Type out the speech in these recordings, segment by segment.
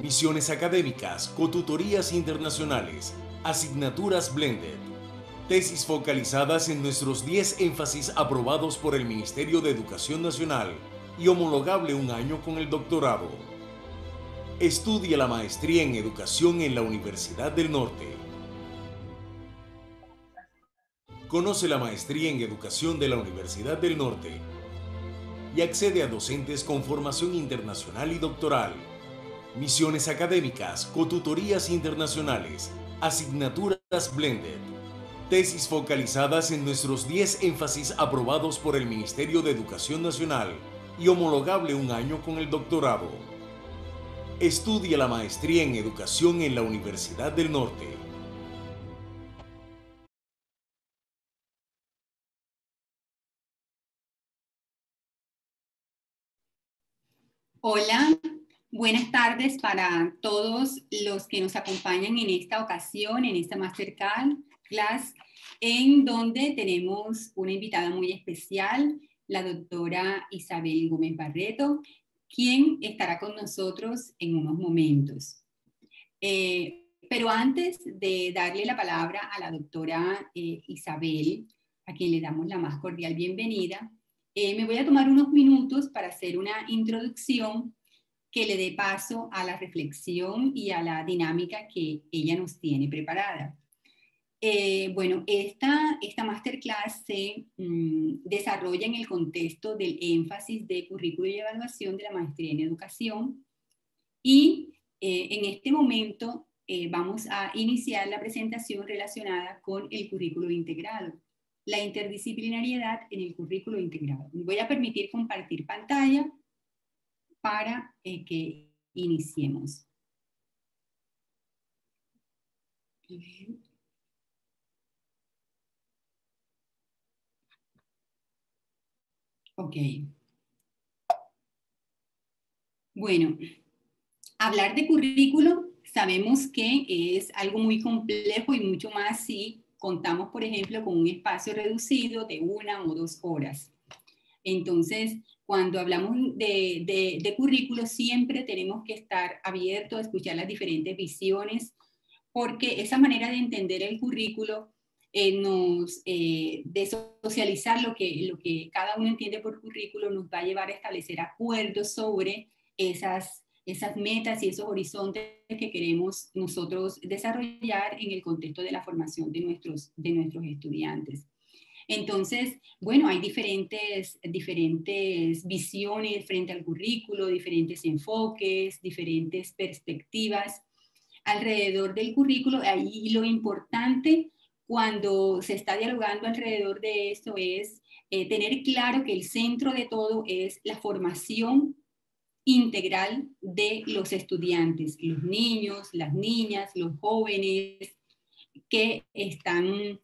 misiones académicas, cotutorías internacionales, asignaturas blended, tesis focalizadas en nuestros 10 énfasis aprobados por el Ministerio de Educación Nacional y homologable un año con el doctorado. Estudia la maestría en educación en la Universidad del Norte. Conoce la maestría en educación de la Universidad del Norte y accede a docentes con formación internacional y doctoral, misiones académicas, cotutorías internacionales, asignaturas blended, tesis focalizadas en nuestros 10 énfasis aprobados por el Ministerio de Educación Nacional y homologable un año con el doctorado. Estudia la maestría en educación en la Universidad del Norte. Hola, buenas tardes para todos los que nos acompañan en esta ocasión, en esta Masterclass, en donde tenemos una invitada muy especial, la doctora Isabel Gómez Barreto, quien estará con nosotros en unos momentos. Pero antes de darle la palabra a la doctora Isabel, a quien le damos la más cordial bienvenida, me voy a tomar unos minutos para hacer una introducción que le dé paso a la reflexión y a la dinámica que ella nos tiene preparada. Bueno, esta masterclass se desarrolla en el contexto del énfasis de currículo y evaluación de la maestría en educación y en este momento vamos a iniciar la presentación relacionada con el currículo integrado, la interdisciplinariedad en el currículo integrado. Voy a permitir compartir pantalla para que iniciemos. Ok. Bueno, hablar de currículo sabemos que es algo muy complejo y mucho más si contamos, por ejemplo, con un espacio reducido de 1 o 2 horas. Entonces, cuando hablamos de currículo, siempre tenemos que estar abiertos a escuchar las diferentes visiones, porque esa manera de entender el currículo de socializar lo que cada uno entiende por currículo, nos va a llevar a establecer acuerdos sobre esas metas y esos horizontes que queremos nosotros desarrollar en el contexto de la formación de nuestros estudiantes. Entonces, bueno, hay diferentes visiones frente al currículo, diferentes enfoques, diferentes perspectivas alrededor del currículo. Ahí lo importante cuando se está dialogando alrededor de esto es tener claro que el centro de todo es la formación integral de los estudiantes, los niños, las niñas, los jóvenes que están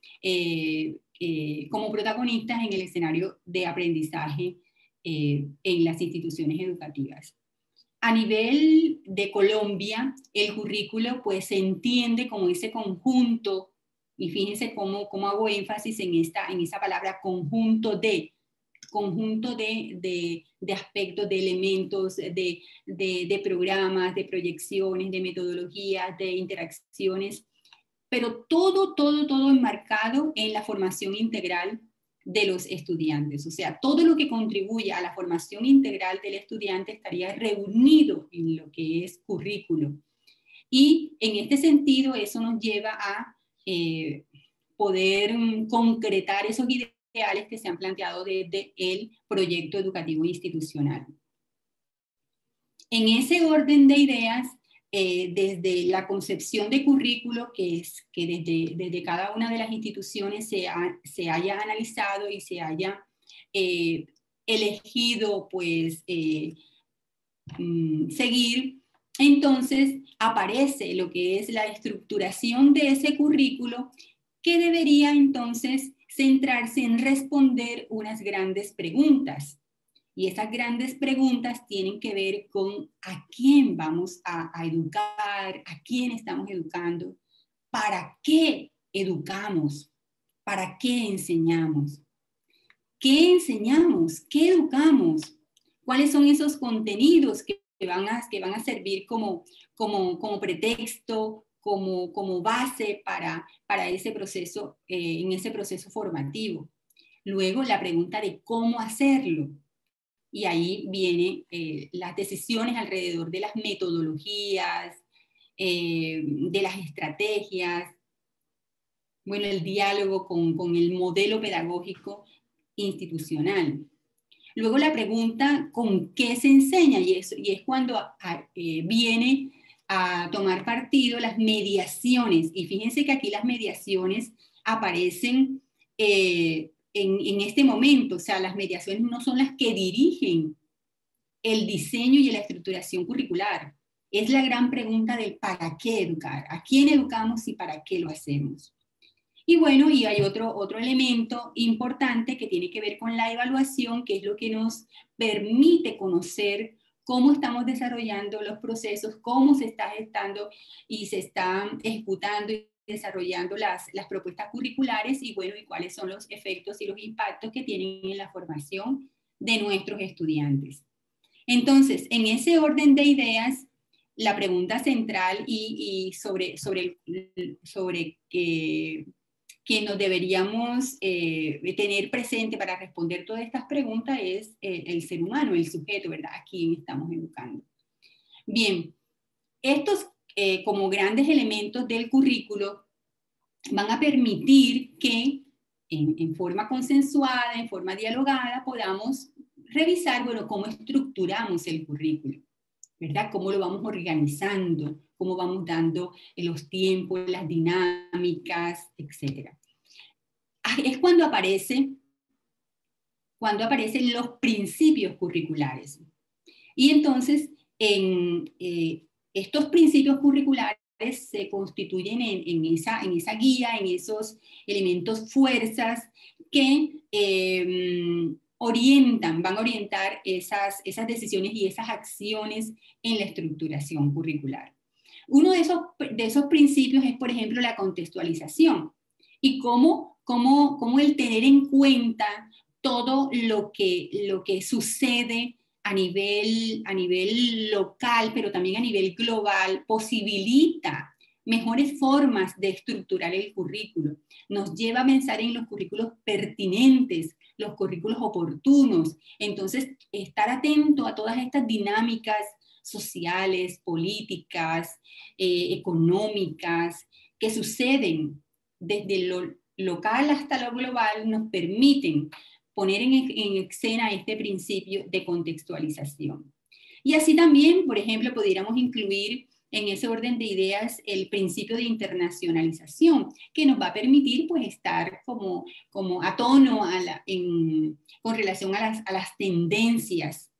como protagonistas en el escenario de aprendizaje en las instituciones educativas. A nivel de Colombia, el currículo pues se entiende como ese conjunto, y fíjense cómo hago énfasis en esa palabra conjunto de aspectos, de elementos, de programas, de proyecciones, de metodologías, de interacciones, pero todo enmarcado en la formación integral de los estudiantes. O sea, todo lo que contribuye a la formación integral del estudiante estaría reunido en lo que es currículo. Y en este sentido, eso nos lleva a poder concretar esos ideales que se han planteado desde el proyecto educativo institucional. En ese orden de ideas, desde la concepción de currículo, que desde cada una de las instituciones se haya analizado y se haya elegido pues seguir, entonces aparece lo que es la estructuración de ese currículo, que debería entonces centrarse en responder unas grandes preguntas. Y esas grandes preguntas tienen que ver con a quién vamos a educar, a quién estamos educando, para qué educamos, para qué enseñamos. ¿Qué enseñamos? ¿Qué educamos? ¿Cuáles son esos contenidos que que van a servir como pretexto, como base para ese proceso, en ese proceso formativo. Luego la pregunta de cómo hacerlo. Y ahí vienen las decisiones alrededor de las metodologías, de las estrategias, bueno, el diálogo con el modelo pedagógico institucional. Luego la pregunta, ¿con qué se enseña? Y es cuando viene a tomar partido las mediaciones. Y fíjense que aquí las mediaciones aparecen en este momento. O sea, las mediaciones no son las que dirigen el diseño y la estructuración curricular. Es la gran pregunta del para qué educar, a quién educamos y para qué lo hacemos. Y bueno, y hay otro elemento importante que tiene que ver con la evaluación, que es lo que nos permite conocer cómo estamos desarrollando los procesos, cómo se está gestando y se están ejecutando y desarrollando las propuestas curriculares y bueno, y cuáles son los efectos y los impactos que tienen en la formación de nuestros estudiantes. Entonces, en ese orden de ideas, la pregunta central y sobre que nos deberíamos tener presente para responder todas estas preguntas es el ser humano, el sujeto, ¿verdad? ¿A quién estamos educando? Bien, estos como grandes elementos del currículo van a permitir que en forma consensuada, en forma dialogada, podamos revisar, bueno, cómo estructuramos el currículo, ¿verdad? Cómo lo vamos organizando, cómo vamos dando los tiempos, las dinámicas, etc. Es cuando aparecen los principios curriculares. Y entonces, estos principios curriculares se constituyen en esa guía, en esos elementos fuerzas que van a orientar esas decisiones y esas acciones en la estructuración curricular. Uno de esos principios es, por ejemplo, la contextualización y cómo el tener en cuenta todo lo que sucede a nivel local, pero también a nivel global, posibilita mejores formas de estructurar el currículo. Nos lleva a pensar en los currículos pertinentes, los currículos oportunos. Entonces, estar atento a todas estas dinámicas sociales, políticas, económicas, que suceden desde lo local hasta lo global, nos permiten poner en escena este principio de contextualización. Y así también, por ejemplo, pudiéramos incluir en ese orden de ideas el principio de internacionalización, que nos va a permitir pues estar como a tono con relación a las tendencias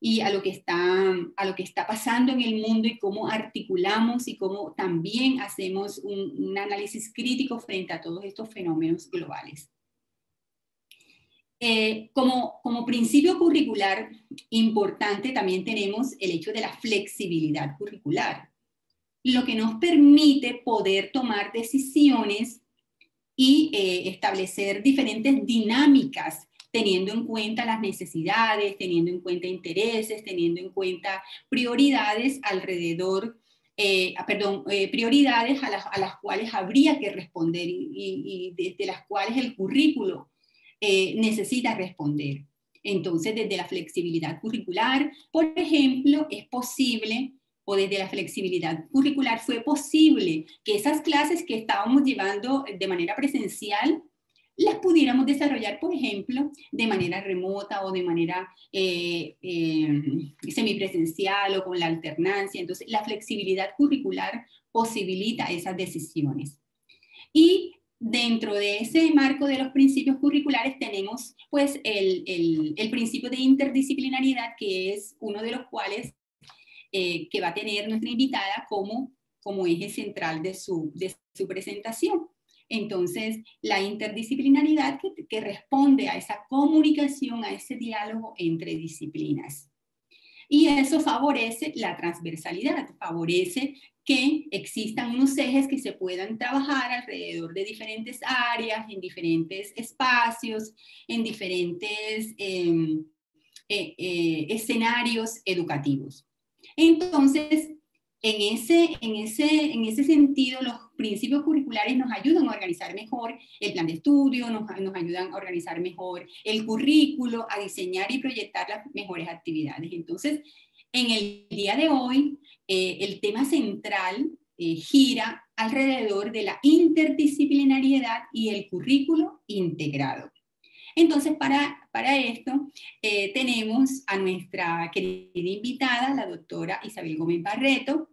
y a lo que está pasando en el mundo y cómo articulamos y cómo también hacemos un análisis crítico frente a todos estos fenómenos globales. Como principio curricular importante también tenemos el hecho de la flexibilidad curricular, lo que nos permite poder tomar decisiones y establecer diferentes dinámicas teniendo en cuenta las necesidades, teniendo en cuenta intereses, teniendo en cuenta prioridades alrededor, prioridades a las cuales habría que responder y desde las cuales el currículo necesita responder. Entonces, desde la flexibilidad curricular, por ejemplo, es posible, o desde la flexibilidad curricular fue posible que esas clases que estábamos llevando de manera presencial las pudiéramos desarrollar, por ejemplo, de manera remota o de manera semipresencial o con la alternancia. Entonces, la flexibilidad curricular posibilita esas decisiones. Y dentro de ese marco de los principios curriculares tenemos pues el principio de interdisciplinaridad, que es uno de los cuales que va a tener nuestra invitada como eje central de su presentación. Entonces, la interdisciplinaridad que responde a esa comunicación, a ese diálogo entre disciplinas. Y eso favorece la transversalidad, favorece que existan unos ejes que se puedan trabajar alrededor de diferentes áreas, en diferentes espacios, en diferentes escenarios educativos. Entonces, en ese sentido, los principios curriculares nos ayudan a organizar mejor el plan de estudio, nos ayudan a organizar mejor el currículo, a diseñar y proyectar las mejores actividades. Entonces, en el día de hoy, el tema central gira alrededor de la interdisciplinariedad y el currículo integrado. Entonces, para esto, tenemos a nuestra querida invitada, la doctora Isabel Gómez Barreto.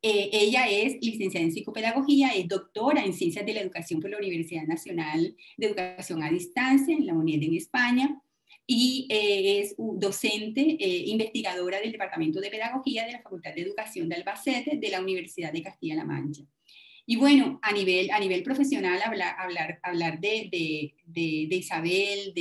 Ella es licenciada en psicopedagogía, es doctora en ciencias de la educación por la Universidad Nacional de Educación a Distancia, en la UNED en España, y es docente, investigadora del Departamento de Pedagogía de la Facultad de Educación de Albacete de la Universidad de Castilla-La Mancha. Y bueno, a nivel profesional, hablar de Isabel,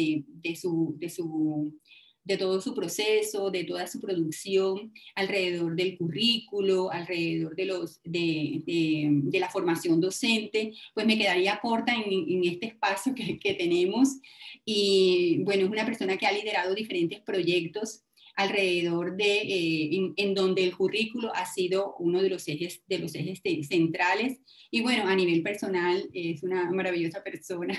de todo su proceso, de toda su producción alrededor del currículo, alrededor de la formación docente, pues me quedaría corta en este espacio que tenemos. Y bueno, es una persona que ha liderado diferentes proyectos alrededor en donde el currículo ha sido uno de los ejes centrales. Y bueno, a nivel personal es una maravillosa persona,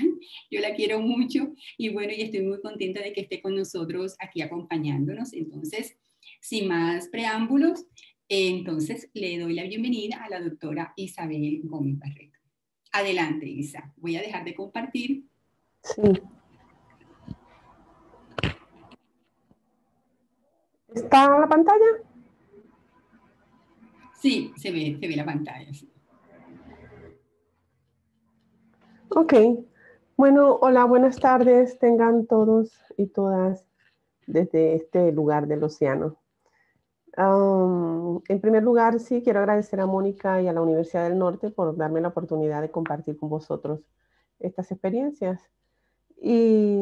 yo la quiero mucho y bueno, y estoy muy contenta de que esté con nosotros aquí acompañándonos. Entonces, sin más preámbulos, entonces le doy la bienvenida a la doctora Isabel Gómez Barreto. Adelante, Isa. Voy a dejar de compartir. Sí. ¿Está la pantalla? Sí, se ve la pantalla. Sí. Ok. Bueno, hola, buenas tardes. Tengan todos y todas desde este lugar del océano. En primer lugar, sí, quiero agradecer a Mónica y a la Universidad del Norte por darme la oportunidad de compartir con vosotros estas experiencias. Y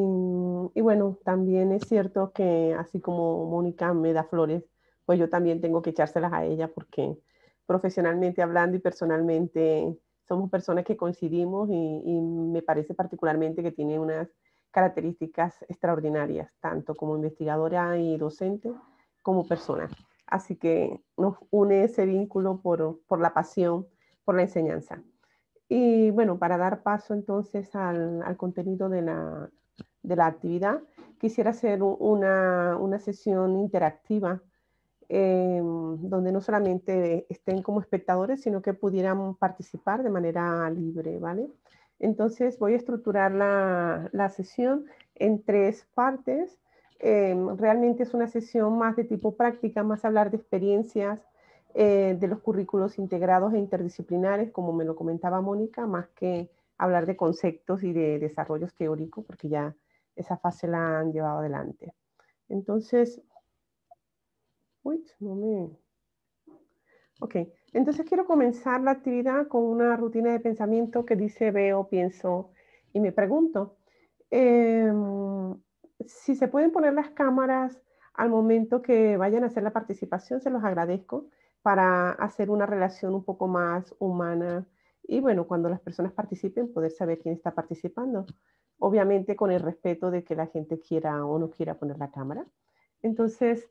bueno, también es cierto que así como Mónica me da flores, pues yo también tengo que echárselas a ella porque profesionalmente hablando y personalmente somos personas que coincidimos y me parece particularmente que tiene unas características extraordinarias, tanto como investigadora y docente como persona. Así que nos une ese vínculo por la pasión, por la enseñanza. Y bueno, para dar paso entonces al contenido de la actividad, quisiera hacer una sesión interactiva donde no solamente estén como espectadores, sino que pudieran participar de manera libre, ¿vale? Entonces voy a estructurar la sesión en 3 partes. Realmente es una sesión más de tipo práctica, más hablar de experiencias, de los currículos integrados e interdisciplinares, como me lo comentaba Mónica, más que hablar de conceptos y de desarrollos teóricos, porque ya esa fase la han llevado adelante. Entonces, Ok, entonces quiero comenzar la actividad con una rutina de pensamiento que dice veo, pienso y me pregunto. Si se pueden poner las cámaras al momento que vayan a hacer la participación, se los agradezco para hacer una relación un poco más humana y bueno, cuando las personas participen, poder saber quién está participando. Obviamente con el respeto de que la gente quiera o no quiera poner la cámara. Entonces,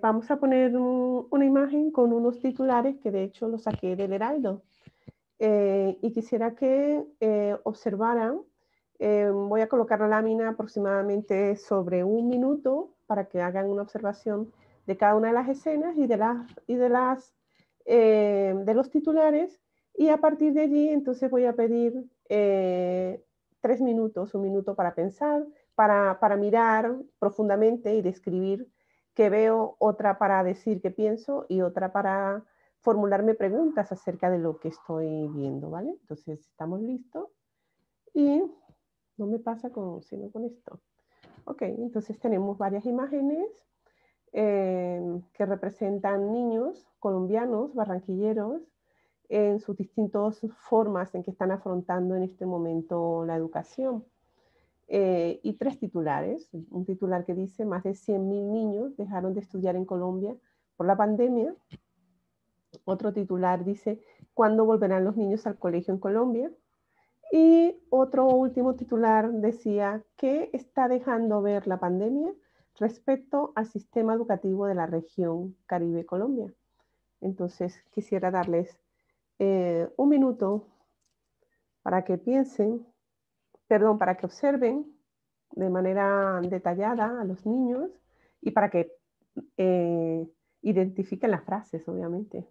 vamos a poner una imagen con unos titulares que de hecho los saqué del Heraldo. Y quisiera que observaran, voy a colocar la lámina aproximadamente sobre 1 minuto para que hagan una observación de cada una de las escenas y de los titulares, y a partir de allí entonces voy a pedir 3 minutos, 1 minuto para pensar, para mirar profundamente y describir qué veo, otra para decir qué pienso y otra para formularme preguntas acerca de lo que estoy viendo, ¿vale? Entonces, estamos listos. Y no me pasa sino con esto. Ok, entonces tenemos varias imágenes que representan niños colombianos, barranquilleros, en sus distintas formas en que están afrontando en este momento la educación. Y 3 titulares. Un titular que dice más de 100.000 niños dejaron de estudiar en Colombia por la pandemia. Otro titular dice, ¿cuándo volverán los niños al colegio en Colombia? Y otro último titular decía, ¿qué está dejando ver la pandemia respecto al sistema educativo de la región Caribe-Colombia. Entonces, quisiera darles un minuto para que piensen, perdón, para que observen de manera detallada a los niños y para que identifiquen las frases, obviamente.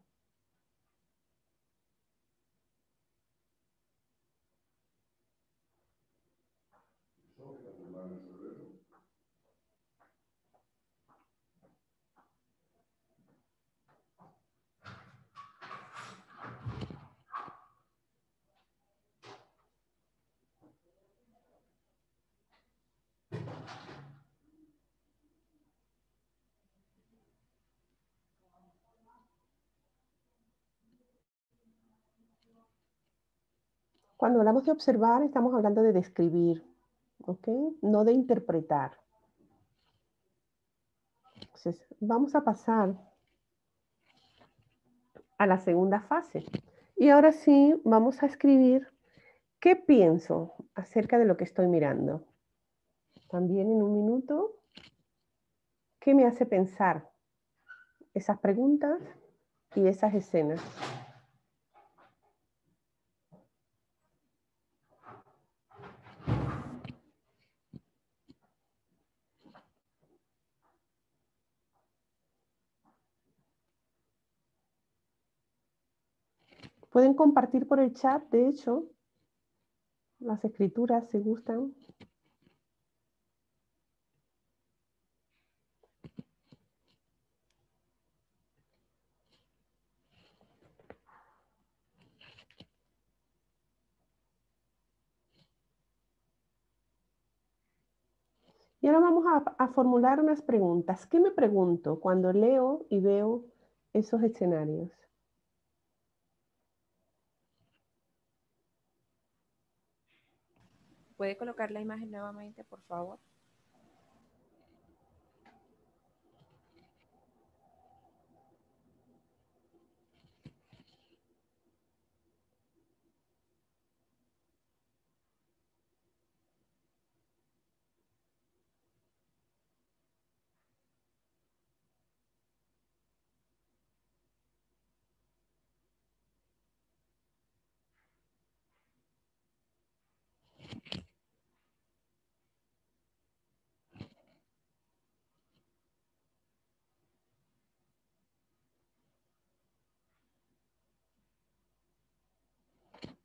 Cuando hablamos de observar, estamos hablando de describir, ¿ok? No de interpretar. Entonces, vamos a pasar a la segunda fase. Y ahora sí, vamos a escribir qué pienso acerca de lo que estoy mirando. También en un minuto, ¿qué me hace pensar esas preguntas y esas escenas? Pueden compartir por el chat, de hecho, las escrituras si gustan. Y ahora vamos a formular unas preguntas. ¿Qué me pregunto cuando leo y veo esos escenarios? ¿Puede colocar la imagen nuevamente, por favor?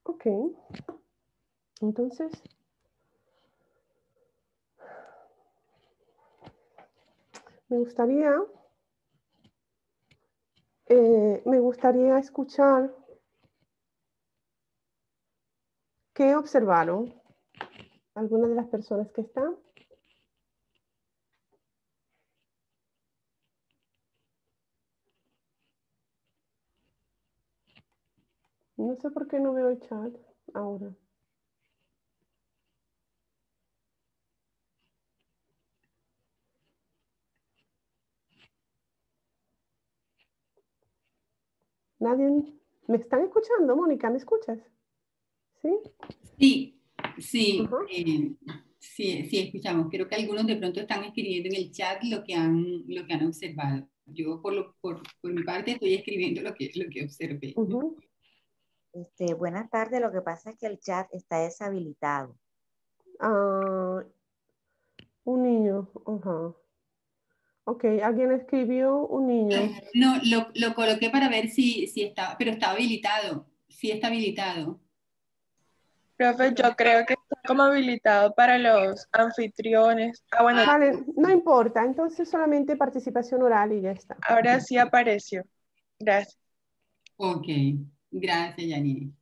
Ok. Entonces, me gustaría escuchar qué observaron algunas de las personas que están. No sé por qué no veo el chat ahora. ¿Nadie? ¿Me están escuchando, Mónica? ¿Me escuchas? ¿Sí? Sí, sí, Ajá. sí, escuchamos. Creo que algunos de pronto están escribiendo en el chat lo que han observado. Yo, por mi parte, estoy escribiendo lo que observé. Uh-huh. Buenas tardes, lo que pasa es que el chat está deshabilitado. Ah, un niño. Ajá. Ok, alguien escribió un niño. No, lo coloqué para ver si está, pero está habilitado. Sí está habilitado. Profe, yo creo que está como habilitado para los anfitriones. Ah, bueno, Vale, no importa. Entonces solamente participación oral y ya está. ahora sí apareció. Gracias. Ok, gracias, Yanine.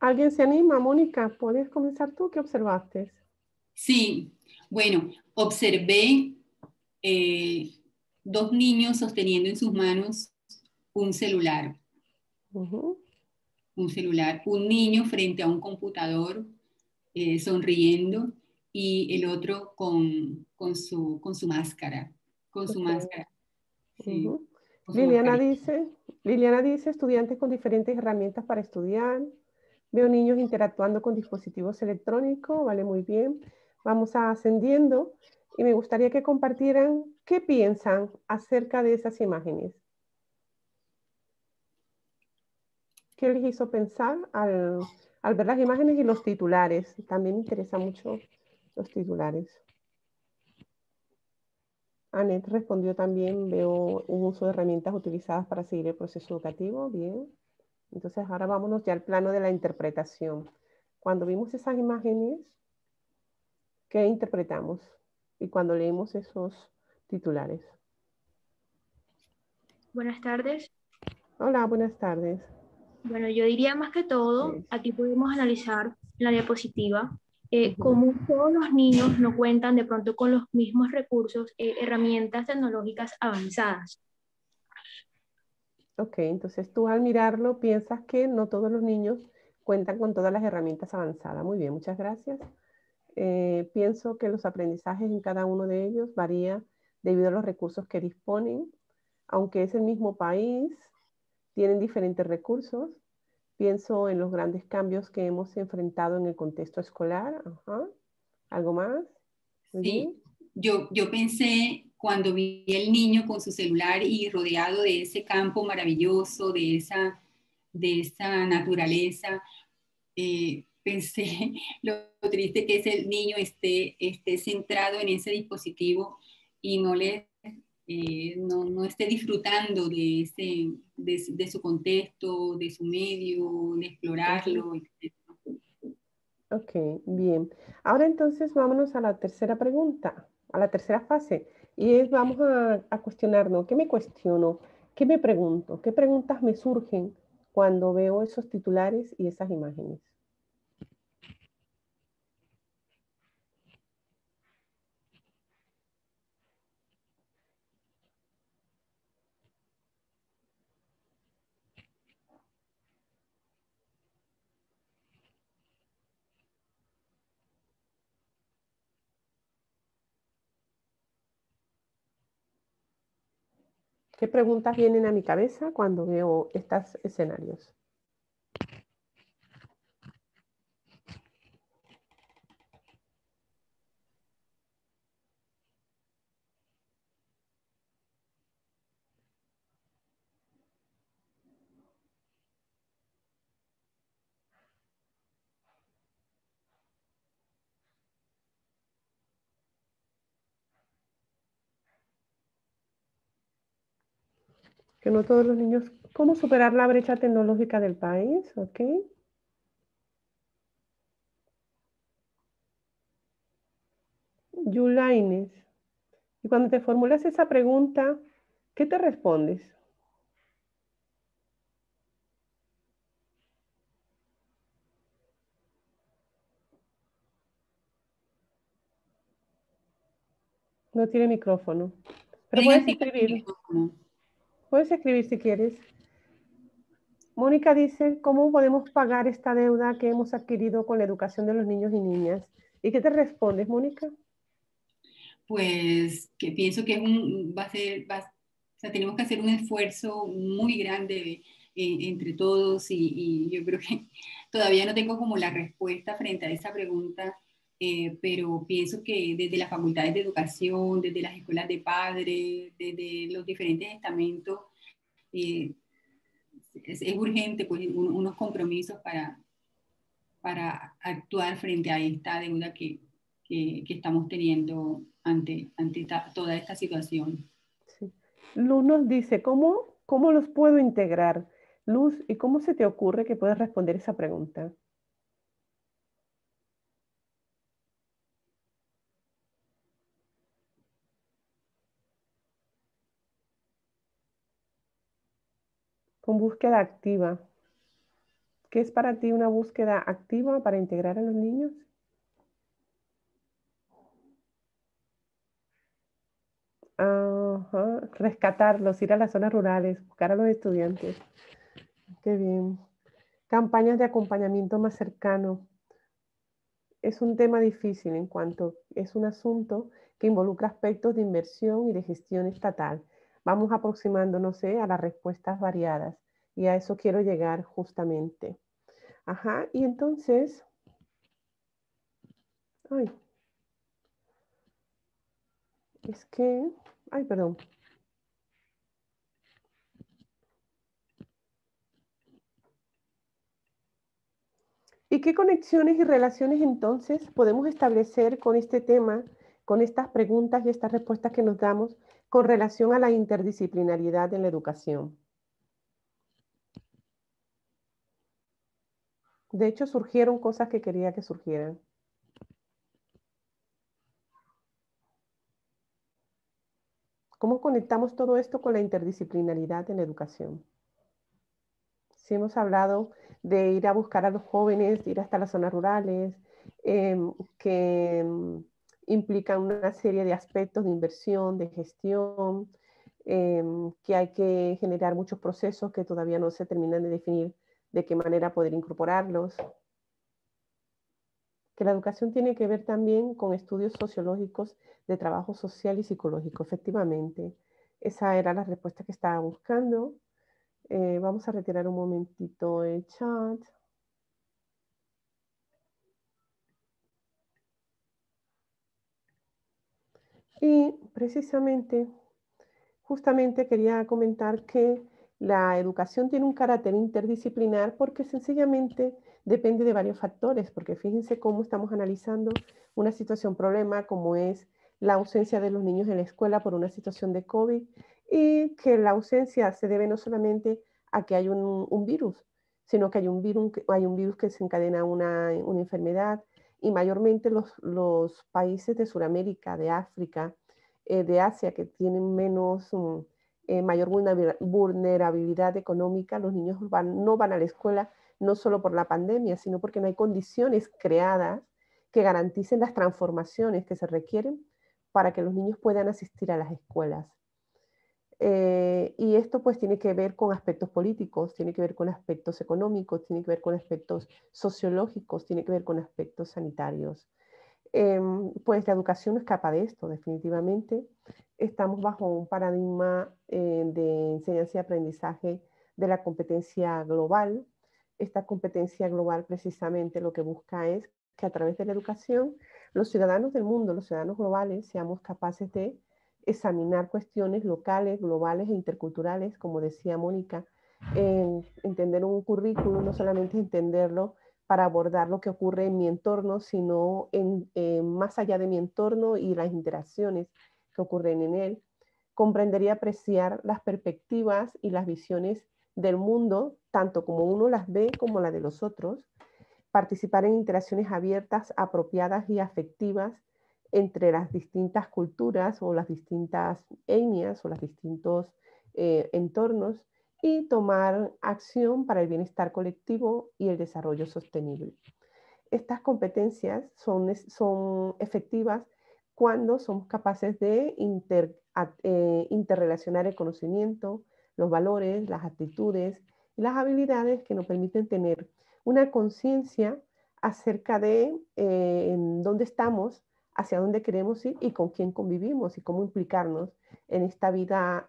¿Alguien se anima, Mónica? ¿Puedes comenzar tú? ¿Qué observaste? Sí, bueno, observé dos niños sosteniendo en sus manos un celular. Uh-huh. Un celular, un niño frente a un computador sonriendo y el otro con su máscara, con su Ok. máscara. Sí, Uh-huh. con su Liliana mascarilla. dice, Liliana dice, estudiantes con diferentes herramientas para estudiar. Veo niños interactuando con dispositivos electrónicos, vale, muy bien. Vamos ascendiendo y me gustaría que compartieran qué piensan acerca de esas imágenes. ¿Qué les hizo pensar al ver las imágenes y los titulares? También me interesan mucho los titulares. Anet respondió también, veo un uso de herramientas utilizadas para seguir el proceso educativo. Bien. Entonces ahora vámonos ya al plano de la interpretación. Cuando vimos esas imágenes, ¿qué interpretamos? Y cuando leímos esos titulares. Buenas tardes. Hola, buenas tardes. Bueno, yo diría más que todo, Sí. aquí podemos analizar en la diapositiva Ujú. cómo todos los niños no cuentan de pronto con los mismos recursos, herramientas tecnológicas avanzadas. Ok, entonces tú al mirarlo piensas que no todos los niños cuentan con todas las herramientas avanzadas. Muy bien, muchas gracias. Pienso que los aprendizajes en cada uno de ellos varía debido a los recursos que disponen. Aunque es el mismo país, tienen diferentes recursos. Pienso en los grandes cambios que hemos enfrentado en el contexto escolar. Ajá. ¿Algo más? Muy bien. Sí, yo pensé cuando vi el niño con su celular y rodeado de ese campo maravilloso, de esa naturaleza, pensé lo triste que es el niño esté centrado en ese dispositivo y no esté disfrutando de su contexto, de su medio, de explorarlo, etc. Ok, bien. Ahora entonces vámonos a la tercera pregunta, a la tercera fase. Y es, vamos a cuestionarnos, ¿qué me cuestiono? ¿Qué me pregunto? ¿Qué preguntas me surgen cuando veo esos titulares y esas imágenes? ¿Qué preguntas vienen a mi cabeza cuando veo estos escenarios? Que no todos los niños, ¿cómo superar la brecha tecnológica del país? ¿Ok? Yulaines. Y cuando te formulas esa pregunta, ¿qué te respondes? No tiene micrófono. Pero Pueden puedes activar el escribir. micrófono. Puedes escribir si quieres. Mónica dice, ¿cómo podemos pagar esta deuda que hemos adquirido con la educación de los niños y niñas? ¿Y qué te respondes, Mónica? Pues que pienso que o sea, tenemos que hacer un esfuerzo muy grande entre todos y yo creo que todavía no tengo como la respuesta frente a esa pregunta, pero pienso que desde las facultades de educación, desde las escuelas de padres, desde los diferentes estamentos, eh, es urgente pues unos compromisos para actuar frente a esta deuda que estamos teniendo ante toda esta situación. Sí. Luz nos dice, ¿cómo los puedo integrar? Luz, ¿y cómo se te ocurre que puedes responder esa pregunta? Con búsqueda activa. ¿Qué es para ti una búsqueda activa para integrar a los niños? Ajá. Rescatarlos, ir a las zonas rurales, buscar a los estudiantes. Qué bien. Campañas de acompañamiento más cercano. Es un tema difícil en cuanto es un asunto que involucra aspectos de inversión y de gestión estatal. vamos aproximándonos a las respuestas variadas. Y a eso quiero llegar justamente. Ajá, y entonces, ay, es que, ay, perdón. ¿Y qué conexiones y relaciones entonces podemos establecer con este tema, con estas preguntas y estas respuestas que nos damos con relación a la interdisciplinariedad en la educación? De hecho, surgieron cosas que quería que surgieran. ¿Cómo conectamos todo esto con la interdisciplinariedad en la educación? Si hemos hablado de ir a buscar a los jóvenes, de ir hasta las zonas rurales, que implican una serie de aspectos de inversión, de gestión, que hay que generar muchos procesos que todavía no se terminan de definir de qué manera poder incorporarlos. Que la educación tiene que ver también con estudios sociológicos de trabajo social y psicológico, efectivamente. Esa era la respuesta que estaba buscando. Vamos a retirar un momentito el chat. Y precisamente, justamente quería comentar que la educación tiene un carácter interdisciplinar porque sencillamente depende de varios factores, porque fíjense cómo estamos analizando una situación problema como es la ausencia de los niños en la escuela por una situación de COVID y que la ausencia se debe no solamente a que hay un virus, sino que hay un virus que desencadena una enfermedad y mayormente los países de Sudamérica, de África, de Asia, que tienen mayor vulnerabilidad económica, los niños no van a la escuela no solo por la pandemia, sino porque no hay condiciones creadas que garanticen las transformaciones que se requieren para que los niños puedan asistir a las escuelas. Y esto pues tiene que ver con aspectos políticos, tiene que ver con aspectos económicos, tiene que ver con aspectos sociológicos, tiene que ver con aspectos sanitarios. Pues la educación no escapa de esto, definitivamente. Estamos bajo un paradigma de enseñanza y aprendizaje de la competencia global. Esta competencia global precisamente lo que busca es que a través de la educación los ciudadanos del mundo, los ciudadanos globales, seamos capaces de examinar cuestiones locales, globales e interculturales, como decía Mónica, entender un currículum, no solamente entenderlo para abordar lo que ocurre en mi entorno, sino más allá de mi entorno y las interacciones que ocurren en él. Comprender y apreciar las perspectivas y las visiones del mundo, tanto como uno las ve como la de los otros. Participar en interacciones abiertas, apropiadas y afectivas entre las distintas culturas o las distintas etnias o los distintos entornos y tomar acción para el bienestar colectivo y el desarrollo sostenible. Estas competencias son efectivas cuando somos capaces de interrelacionar el conocimiento, los valores, las actitudes y las habilidades que nos permiten tener una conciencia acerca de en dónde estamos, hacia dónde queremos ir y con quién convivimos y cómo implicarnos en esta vida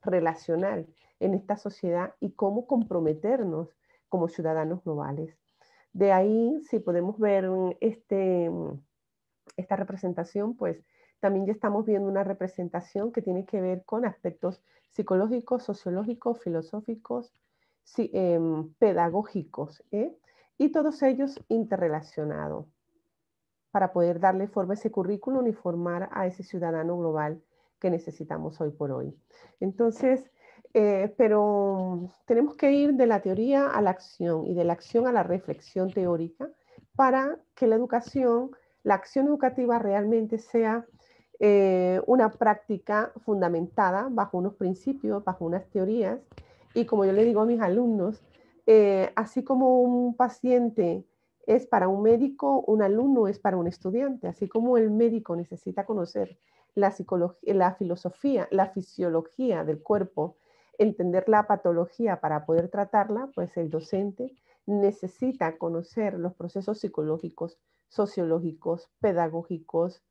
relacional, en esta sociedad y cómo comprometernos como ciudadanos globales. De ahí, si podemos ver esta representación, pues también ya estamos viendo una representación que tiene que ver con aspectos psicológicos, sociológicos, filosóficos, pedagógicos, y todos ellos interrelacionados para poder darle forma a ese currículum y formar a ese ciudadano global que necesitamos hoy por hoy. Entonces, pero tenemos que ir de la teoría a la acción y de la acción a la reflexión teórica para que la educación, la acción educativa realmente sea una práctica fundamentada bajo unos principios, bajo unas teorías. Y como yo le digo a mis alumnos, así como un paciente es para un médico, un alumno es para un estudiante, así como el médico necesita conocer la psicología, la filosofía, la fisiología del cuerpo, entender la patología para poder tratarla, pues el docente necesita conocer los procesos psicológicos, sociológicos, pedagógicos,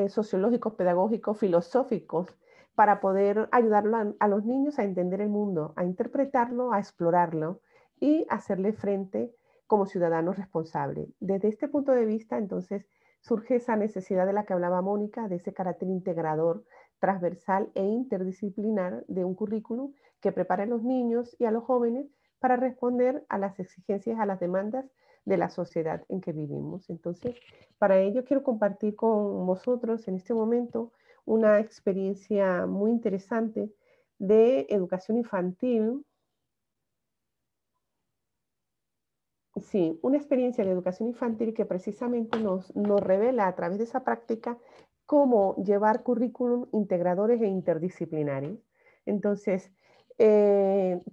sociológicos, pedagógicos, filosóficos, para poder ayudar a los niños a entender el mundo, a interpretarlo, a explorarlo y hacerle frente como ciudadanos responsables. Desde este punto de vista, entonces, surge esa necesidad de la que hablaba Mónica, de ese carácter integrador, transversal e interdisciplinar de un currículum que prepare a los niños y a los jóvenes para responder a las exigencias, a las demandas de la sociedad en que vivimos. Entonces, para ello quiero compartir con vosotros en este momento una experiencia muy interesante de educación infantil. Sí, una experiencia de educación infantil que precisamente nos revela a través de esa práctica cómo llevar currículum integradores e interdisciplinares. Entonces,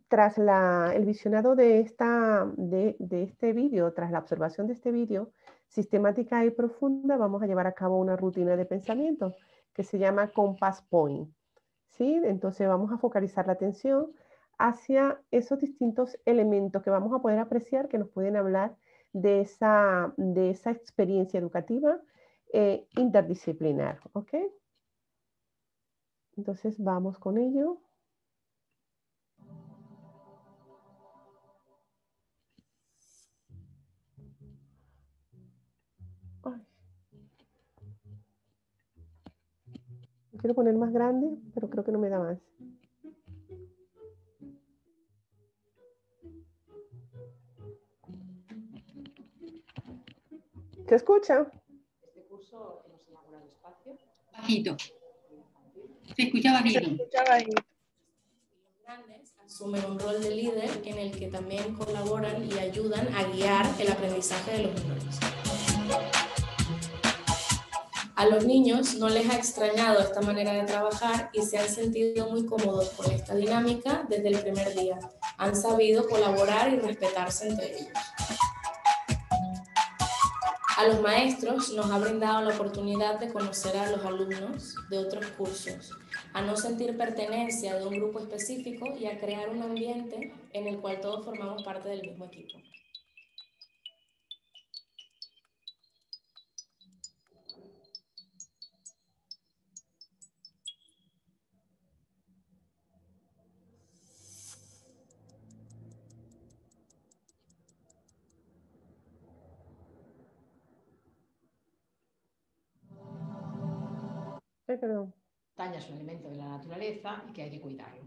tras el visionado de este vídeo, tras la observación de este vídeo, sistemática y profunda, vamos a llevar a cabo una rutina de pensamiento que se llama Compass Point. ¿Sí? Entonces vamos a focalizar la atención hacia esos distintos elementos que vamos a poder apreciar que nos pueden hablar de esa experiencia educativa interdisciplinar. ¿Ok? Entonces vamos con ello. Ay. Lo quiero poner más grande, pero creo que no me da más. ¿Se escucha? Este curso hemos inaugurado espacio. Bajito. Se escucha bajito. Se escucha bajito. Los grandes asumen un rol de líder en el que también colaboran y ayudan a guiar el aprendizaje de los menores. A los niños no les ha extrañado esta manera de trabajar y se han sentido muy cómodos con esta dinámica desde el primer día. Han sabido colaborar y respetarse entre ellos. A los maestros nos ha brindado la oportunidad de conocer a los alumnos de otros cursos, a no sentir pertenencia de un grupo específico y a crear un ambiente en el cual todos formamos parte del mismo equipo. Perdón. La montaña es un elemento de la naturaleza y que hay que cuidarlo.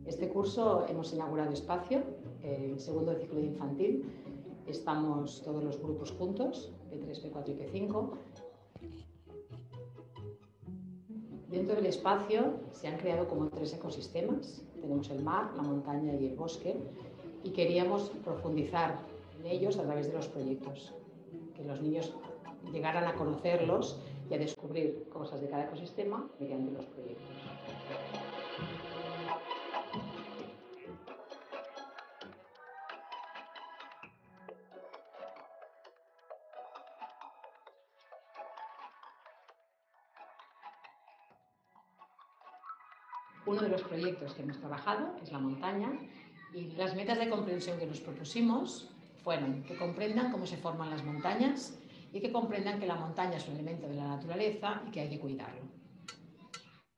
Este curso hemos inaugurado espacio, el segundo ciclo de infantil. Estamos todos los grupos juntos, P3, P4 y P5. Dentro del espacio se han creado como 3 ecosistemas. Tenemos el mar, la montaña y el bosque. Y queríamos profundizar en ellos a través de los proyectos. Que los niños llegaran a conocerlos y a descubrir cosas de cada ecosistema mediante los proyectos. Uno de los proyectos que hemos trabajado es la montaña y las metas de comprensión que nos propusimos fueron que comprendan cómo se forman las montañas y que comprendan que la montaña es un elemento de la naturaleza y que hay que cuidarlo.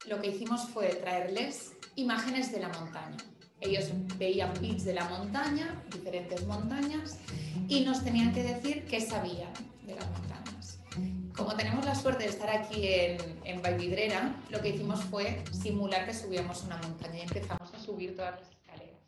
Lo que hicimos fue traerles imágenes de la montaña. Ellos veían bits de la montaña, diferentes montañas, y nos tenían que decir qué sabían de las montañas. Como tenemos la suerte de estar aquí en Vallvidrera, lo que hicimos fue simular que subíamos una montaña y empezamos a subir todas las escaleras.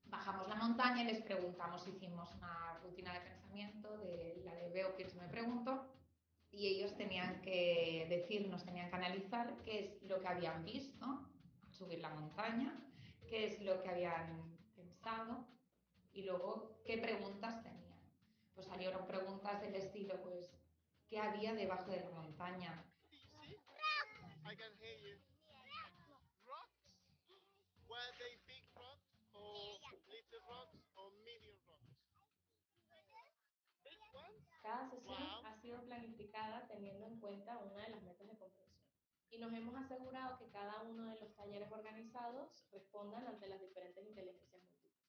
Bajamos la montaña y les preguntamos, hicimos una rutina de pensamiento de la de veo, pienso, me pregunto, y ellos tenían que decirnos, tenían que analizar qué es lo que habían visto al subir la montaña, qué es lo que habían pensado Y luego, ¿qué preguntas tenían? Pues salieron preguntas del estilo, pues, ¿qué había debajo de la montaña? I can hear you. Rocks? Were they big rocks or little rocks or medium rocks? Big ones? Cada sesión ha sido planificada teniendo en cuenta una de las metas de comprensión. Y nos hemos asegurado que cada uno de los talleres organizados respondan ante las diferentes inteligencias múltiples.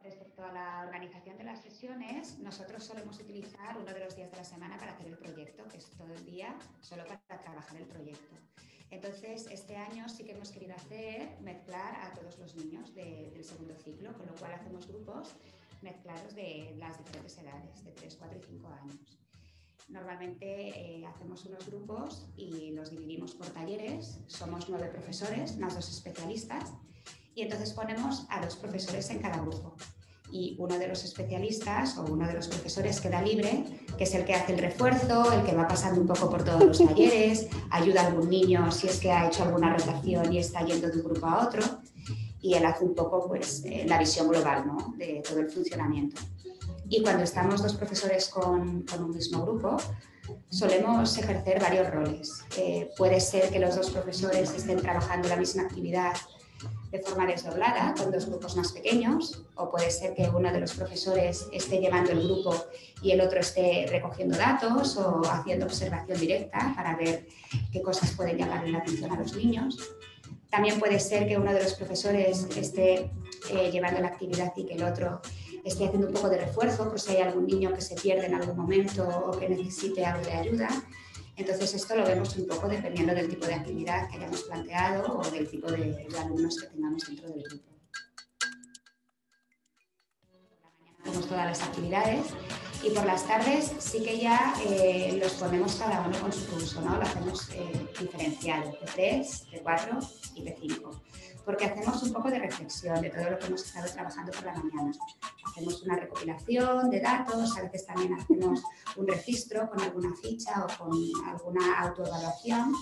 Respecto a la organización de las sesiones, nosotros solemos utilizar uno de los días de la semana para hacer el proyecto, que es todo el día solo para trabajar el proyecto. Entonces, este año sí que hemos querido mezclar a todos los niños del segundo ciclo, con lo cual hacemos grupos mezclados de las diferentes edades, de 3, 4 y 5 años. Normalmente hacemos unos grupos y los dividimos por talleres, somos 9 profesores, más 2 especialistas, y entonces ponemos a 2 profesores en cada grupo. Y uno de los especialistas o uno de los profesores queda libre, que es el que hace el refuerzo, el que va pasando un poco por todos los talleres, ayuda a algún niño si es que ha hecho alguna rotación y está yendo de un grupo a otro, y él hace un poco pues, la visión global, ¿no?, de todo el funcionamiento. Y cuando estamos 2 profesores con un mismo grupo, solemos ejercer varios roles. Puede ser que los 2 profesores estén trabajando la misma actividad de forma desdoblada, con 2 grupos más pequeños, o puede ser que uno de los profesores esté llevando el grupo y el otro esté recogiendo datos o haciendo observación directa para ver qué cosas pueden llamarle la atención a los niños. También puede ser que uno de los profesores esté llevando la actividad y que el otro esté haciendo un poco de refuerzo por si hay algún niño que se pierde en algún momento o que necesite algo de ayuda. Entonces esto lo vemos un poco dependiendo del tipo de actividad que hayamos planteado o del tipo de alumnos que tengamos dentro del grupo. Por la mañana hacemos todas las actividades y por las tardes sí que ya los ponemos cada uno con su curso, ¿no? Lo hacemos diferenciado, de 3, de 4 y de 5. Porque hacemos un poco de reflexión de todo lo que hemos estado trabajando por la mañana. Hacemos una recopilación de datos, a veces también hacemos un registro con alguna ficha o con alguna autoevaluación.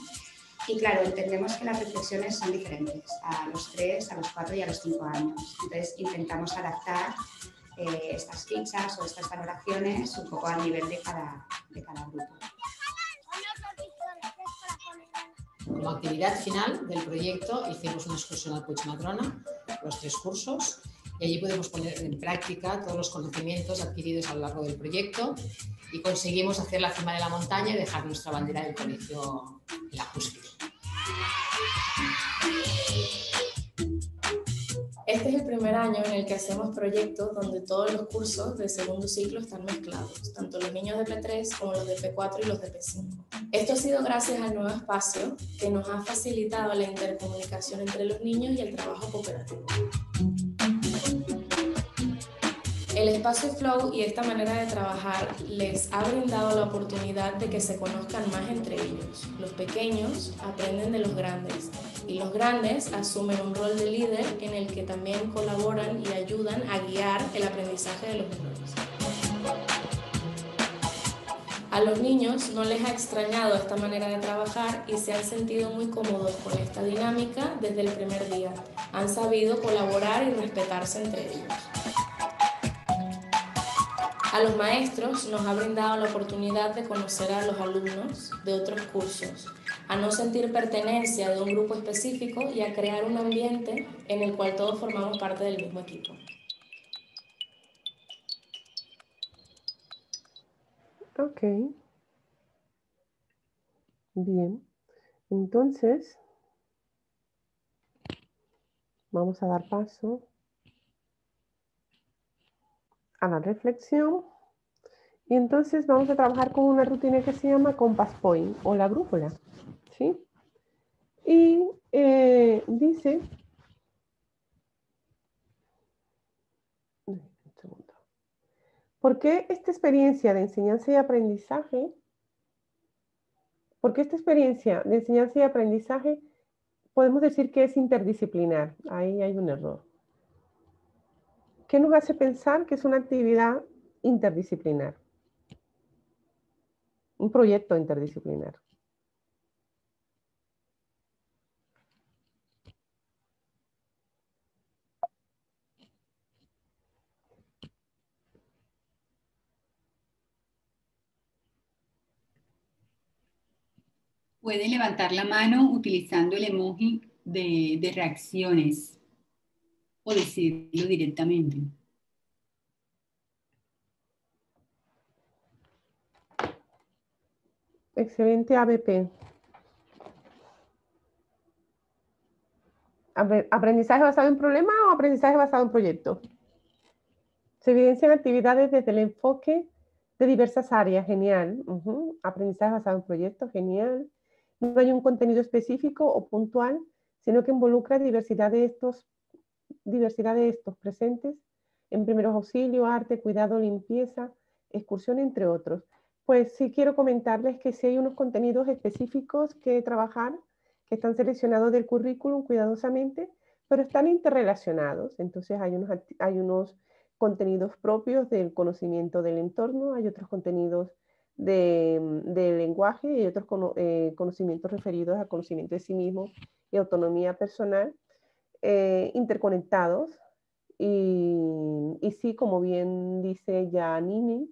Y claro, entendemos que las reflexiones son diferentes a los 3, a los 4 y a los 5 años. Entonces intentamos adaptar estas fichas o estas valoraciones un poco al nivel de cada grupo. Como actividad final del proyecto hicimos una excursión al Puigmadrona, los 3 cursos, y allí podemos poner en práctica todos los conocimientos adquiridos a lo largo del proyecto y conseguimos hacer la cima de la montaña y dejar nuestra bandera del colegio en la cúspide. Este es el primer año en el que hacemos proyectos donde todos los cursos de segundo ciclo están mezclados, tanto los niños de P3 como los de P4 y los de P5. Esto ha sido gracias al nuevo espacio que nos ha facilitado la intercomunicación entre los niños y el trabajo cooperativo. El espacio Flow y esta manera de trabajar les ha brindado la oportunidad de que se conozcan más entre ellos. Los pequeños aprenden de los grandes y los grandes asumen un rol de líder en el que también colaboran y ayudan a guiar el aprendizaje de los menores. A los niños no les ha extrañado esta manera de trabajar y se han sentido muy cómodos con esta dinámica desde el primer día. Han sabido colaborar y respetarse entre ellos. A los maestros nos ha brindado la oportunidad de conocer a los alumnos de otros cursos, a no sentir pertenencia de un grupo específico y a crear un ambiente en el cual todos formamos parte del mismo equipo. Ok. Bien. Entonces, vamos a dar paso a la reflexión. Y entonces vamos a trabajar con una rutina que se llama Compass Point o la brújula, ¿sí? Y dice, un segundo. ¿Por qué esta experiencia de enseñanza y aprendizaje Porque esta experiencia de enseñanza y aprendizaje podemos decir que es interdisciplinar. Ahí hay un error. ¿Qué nos hace pensar que es una actividad interdisciplinar? Un proyecto interdisciplinar. Puede levantar la mano utilizando el emoji de reacciones o decirlo directamente. Excelente ABP. ¿Aprendizaje basado en problema o aprendizaje basado en proyecto? Se evidencian actividades desde el enfoque de diversas áreas, genial. Aprendizaje basado en proyectos, genial. No hay un contenido específico o puntual, sino que involucra diversidad de estos presentes en primeros auxilios, arte, cuidado, limpieza, excursión, entre otros. Pues sí quiero comentarles que sí hay unos contenidos específicos que trabajar, que están seleccionados del currículum cuidadosamente, pero están interrelacionados. Entonces hay unos contenidos propios del conocimiento del entorno, hay otros contenidos de lenguaje y otros conocimientos referidos al conocimiento de sí mismo y autonomía personal, interconectados. Y sí, como bien dice ya Nini,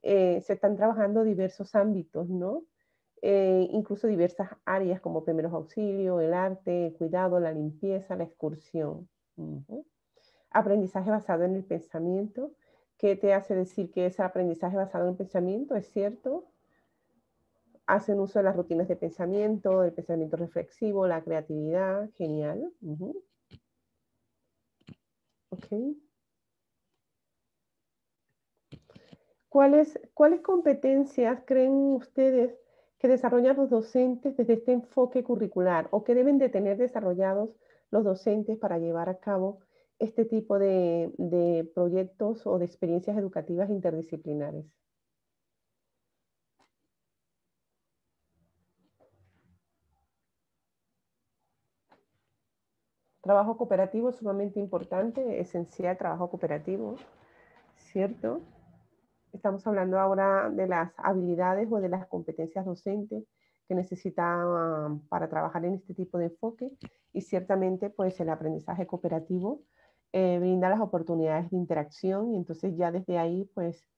se están trabajando diversos ámbitos, ¿no? Incluso diversas áreas como primeros auxilios, el arte, el cuidado, la limpieza, la excursión. Aprendizaje basado en el pensamiento. ¿Qué te hace decir que es aprendizaje basado en el pensamiento? ¿Es cierto? Hacen uso de las rutinas de pensamiento, el pensamiento reflexivo, la creatividad. Genial. Ok. ¿Cuáles competencias creen ustedes que desarrollan los docentes desde este enfoque curricular o que deben de tener desarrollados los docentes para llevar a cabo este tipo de proyectos o de experiencias educativas interdisciplinares? Trabajo cooperativo es sumamente importante, esencial trabajo cooperativo, ¿cierto? Estamos hablando ahora de las habilidades o de las competencias docentes que necesitan para trabajar en este tipo de enfoque, y ciertamente pues el aprendizaje cooperativo brinda las oportunidades de interacción, y entonces ya desde ahí pues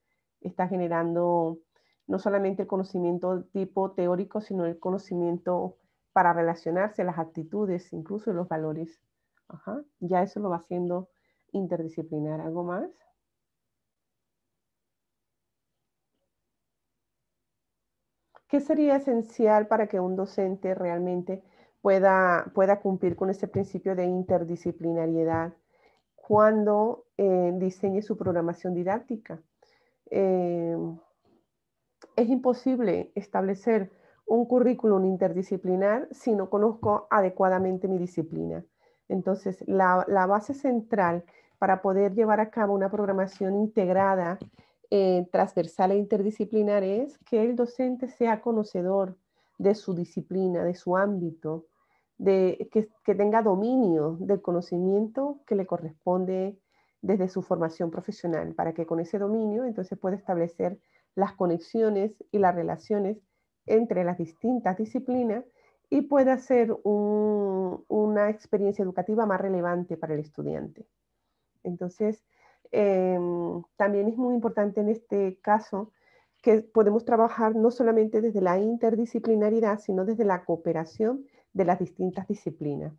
está generando no solamente el conocimiento tipo teórico, sino el conocimiento para relacionarse, las actitudes, incluso los valores. Ya eso lo va haciendo interdisciplinar. ¿Algo más? ¿Qué sería esencial para que un docente realmente pueda cumplir con ese principio de interdisciplinariedad cuando diseñe su programación didáctica? Es imposible establecer un currículum interdisciplinar si no conozco adecuadamente mi disciplina. Entonces, la base central para poder llevar a cabo una programación integrada, transversal e interdisciplinar es que el docente sea conocedor de su disciplina, de su ámbito, que tenga dominio del conocimiento que le corresponde desde su formación profesional, para que con ese dominio entonces pueda establecer las conexiones y las relaciones entre las distintas disciplinas y pueda ser una experiencia educativa más relevante para el estudiante. Entonces, también es muy importante en este caso que podemos trabajar no solamente desde la interdisciplinaridad, sino desde la cooperación de las distintas disciplinas,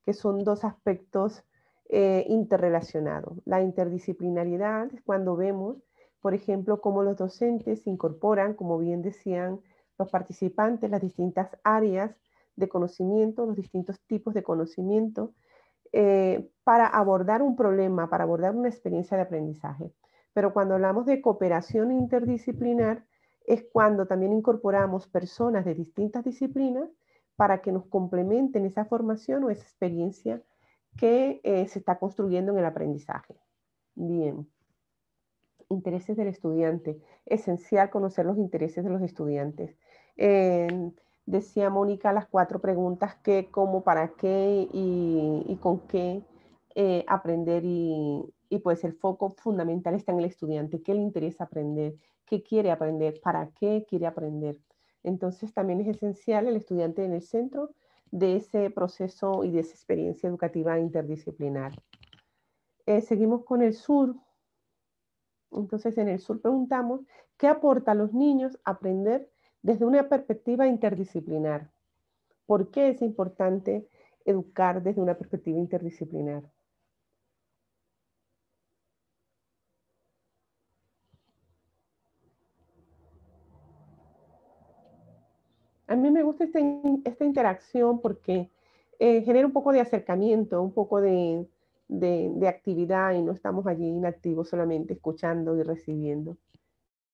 que son dos aspectos interrelacionados. La interdisciplinaridad es cuando vemos, por ejemplo, cómo los docentes incorporan, como bien decían los participantes, las distintas áreas de conocimiento, los distintos tipos de conocimiento, para abordar un problema, para abordar una experiencia de aprendizaje. Pero cuando hablamos de cooperación interdisciplinar, es cuando también incorporamos personas de distintas disciplinas para que nos complementen esa formación o esa experiencia que se está construyendo en el aprendizaje. Bien. Intereses del estudiante. Esencial conocer los intereses de los estudiantes. decía Mónica, las 4 preguntas: qué, cómo, para qué y con qué aprender, y pues el foco fundamental está en el estudiante, qué le interesa aprender, qué quiere aprender, para qué quiere aprender. Entonces también es esencial el estudiante en el centro de ese proceso y de esa experiencia educativa interdisciplinar. Seguimos con el sur. Entonces en el sur preguntamos: ¿qué aporta a los niños aprender desde una perspectiva interdisciplinar? ¿Por qué es importante educar desde una perspectiva interdisciplinar? A mí me gusta esta interacción porque genera un poco de acercamiento, un poco de actividad, y no estamos allí inactivos solamente escuchando y recibiendo.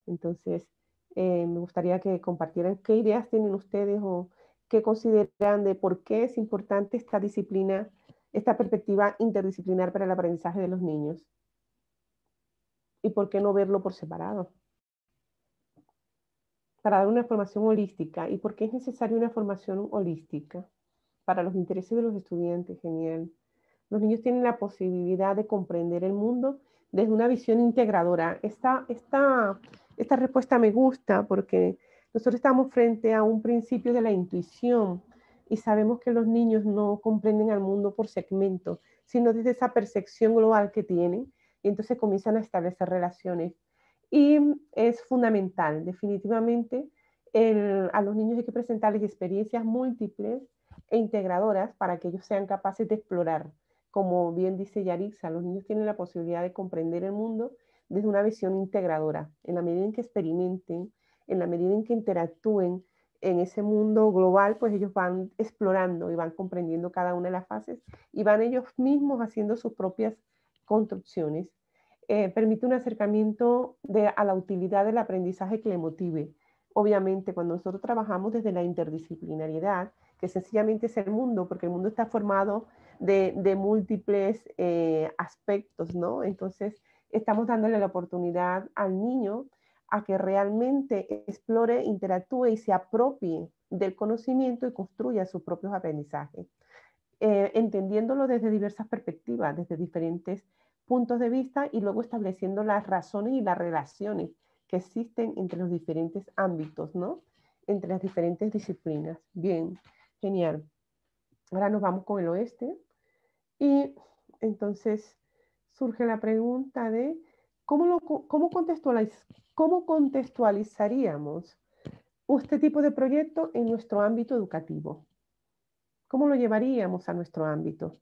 Entonces, me gustaría que compartieran qué ideas tienen ustedes o qué consideran de por qué es importante esta disciplina, esta perspectiva interdisciplinar para el aprendizaje de los niños. Y por qué no verlo por separado. Para dar una formación holística. ¿Y por qué es necesaria una formación holística? Para los intereses de los estudiantes, genial. Los niños tienen la posibilidad de comprender el mundo desde una visión integradora. Esta respuesta me gusta porque nosotros estamos frente a un principio de la intuición y sabemos que los niños no comprenden al mundo por segmento, sino desde esa percepción global que tienen, y entonces comienzan a establecer relaciones. Y es fundamental, definitivamente, a los niños hay que presentarles experiencias múltiples e integradoras para que ellos sean capaces de explorar. Como bien dice Yarixa, los niños tienen la posibilidad de comprender el mundo desde una visión integradora. En la medida en que experimenten, en la medida en que interactúen en ese mundo global, pues ellos van explorando y van comprendiendo cada una de las fases y van ellos mismos haciendo sus propias construcciones. Permite un acercamiento a la utilidad del aprendizaje que le motive. Obviamente, cuando nosotros trabajamos desde la interdisciplinariedad, que sencillamente es el mundo, porque el mundo está formado de múltiples aspectos, ¿no? Entonces, estamos dándole la oportunidad al niño a que realmente explore, interactúe y se apropie del conocimiento y construya sus propios aprendizajes, entendiéndolo desde diversas perspectivas, desde diferentes puntos de vista, y luego estableciendo las razones y las relaciones que existen entre los diferentes ámbitos, ¿no? Entre las diferentes disciplinas. Bien, genial. Ahora nos vamos con el oeste. Y entonces surge la pregunta de cómo contextualizaríamos este tipo de proyecto en nuestro ámbito educativo. ¿Cómo lo llevaríamos a nuestro ámbito?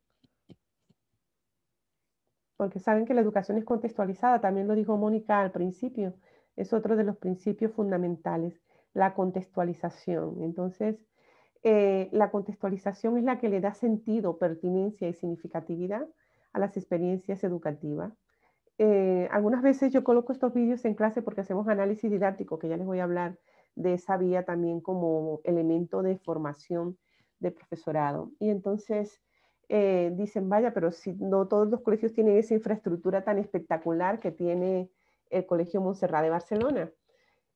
Porque saben que la educación es contextualizada, también lo dijo Mónica al principio, es otro de los principios fundamentales, la contextualización. Entonces, la contextualización es la que le da sentido, pertinencia y significatividad a las experiencias educativas. Algunas veces yo coloco estos vídeos en clase porque hacemos análisis didáctico, que ya les voy a hablar de esa vía también como elemento de formación de profesorado. Y entonces dicen, vaya, pero si no todos los colegios tienen esa infraestructura tan espectacular que tiene el Colegio Montserrat de Barcelona.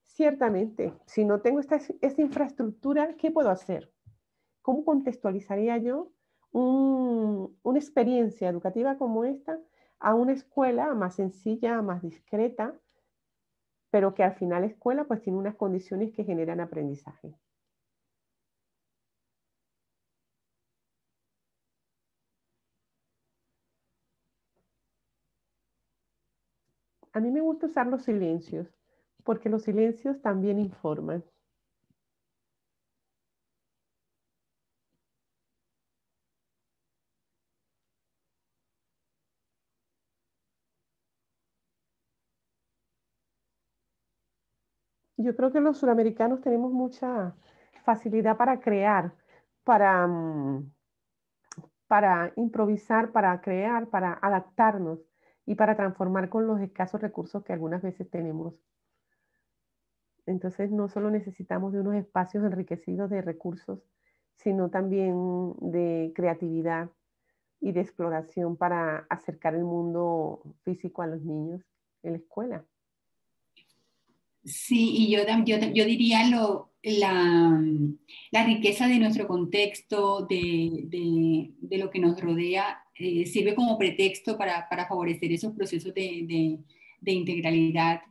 Ciertamente, si no tengo esta infraestructura, ¿qué puedo hacer? ¿Cómo contextualizaría yo una experiencia educativa como esta a una escuela más sencilla, más discreta, pero que al final la escuela pues tiene unas condiciones que generan aprendizaje? A mí me gusta usar los silencios, porque los silencios también informan. Yo creo que los suramericanos tenemos mucha facilidad para crear, para, para improvisar, para crear, para adaptarnos y para transformar con los escasos recursos que algunas veces tenemos. Entonces no solo necesitamos de unos espacios enriquecidos de recursos, sino también de creatividad y de exploración para acercar el mundo físico a los niños en la escuela. Sí, y yo diría la riqueza de nuestro contexto, de lo que nos rodea, sirve como pretexto para favorecer esos procesos de integralidad,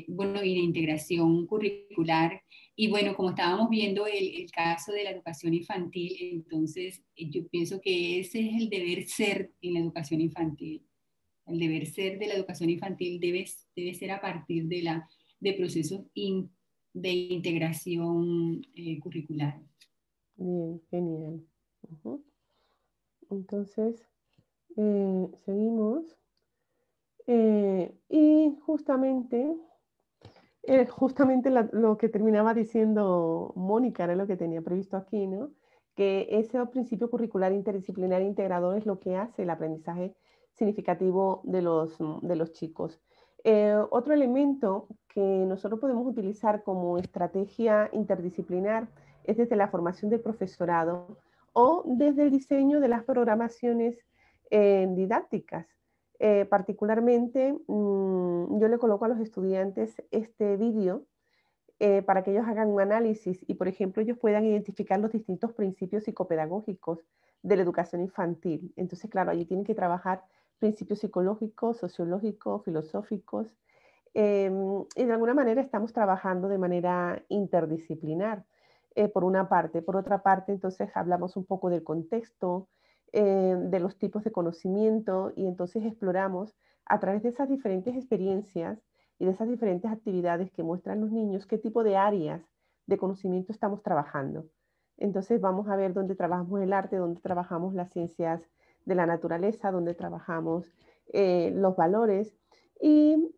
bueno, y de integración curricular. Y bueno, como estábamos viendo el caso de la educación infantil, entonces yo pienso que ese es el deber ser en la educación infantil. El deber ser de la educación infantil debe ser a partir de procesos de integración curricular. Bien, genial. Ujú. Entonces, seguimos. Y justamente lo que terminaba diciendo Mónica era lo que tenía previsto aquí, ¿no? Que ese principio curricular interdisciplinar e integrador es lo que hace el aprendizaje significativo de los chicos. Otro elemento que nosotros podemos utilizar como estrategia interdisciplinar es desde la formación del profesorado o desde el diseño de las programaciones didácticas. Particularmente, yo le coloco a los estudiantes este vídeo para que ellos hagan un análisis y, por ejemplo, ellos puedan identificar los distintos principios psicopedagógicos de la educación infantil. Entonces, claro, allí tienen que trabajar principios psicológicos, sociológicos, filosóficos, y de alguna manera estamos trabajando de manera interdisciplinar, por una parte. Por otra parte, entonces, hablamos un poco del contexto, de los tipos de conocimiento y entonces exploramos a través de esas diferentes experiencias y de esas diferentes actividades que muestran los niños qué tipo de áreas de conocimiento estamos trabajando. Entonces vamos a ver dónde trabajamos el arte, dónde trabajamos las ciencias de la naturaleza, dónde trabajamos los valores y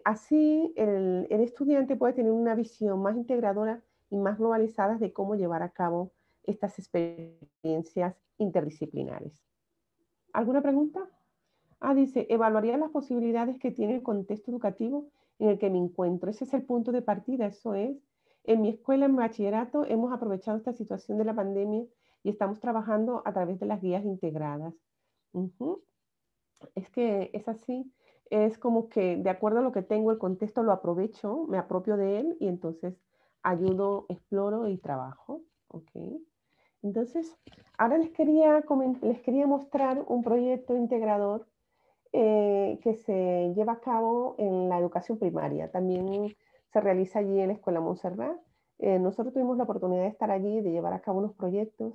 así el estudiante puede tener una visión más integradora y más globalizada de cómo llevar a cabo estas experiencias interdisciplinares. ¿Alguna pregunta? Dice, evaluaría las posibilidades que tiene el contexto educativo en el que me encuentro. Ese es el punto de partida, eso es. En mi escuela, en bachillerato, hemos aprovechado esta situación de la pandemia y estamos trabajando a través de las guías integradas. Es que es así, es como que de acuerdo a lo que tengo, el contexto lo aprovecho, me apropio de él y entonces ayudo, exploro y trabajo. ¿Okay? Entonces, ahora les quería mostrar un proyecto integrador que se lleva a cabo en la educación primaria. También se realiza allí en la Escuela Montserrat. Nosotros tuvimos la oportunidad de estar allí, de llevar a cabo unos proyectos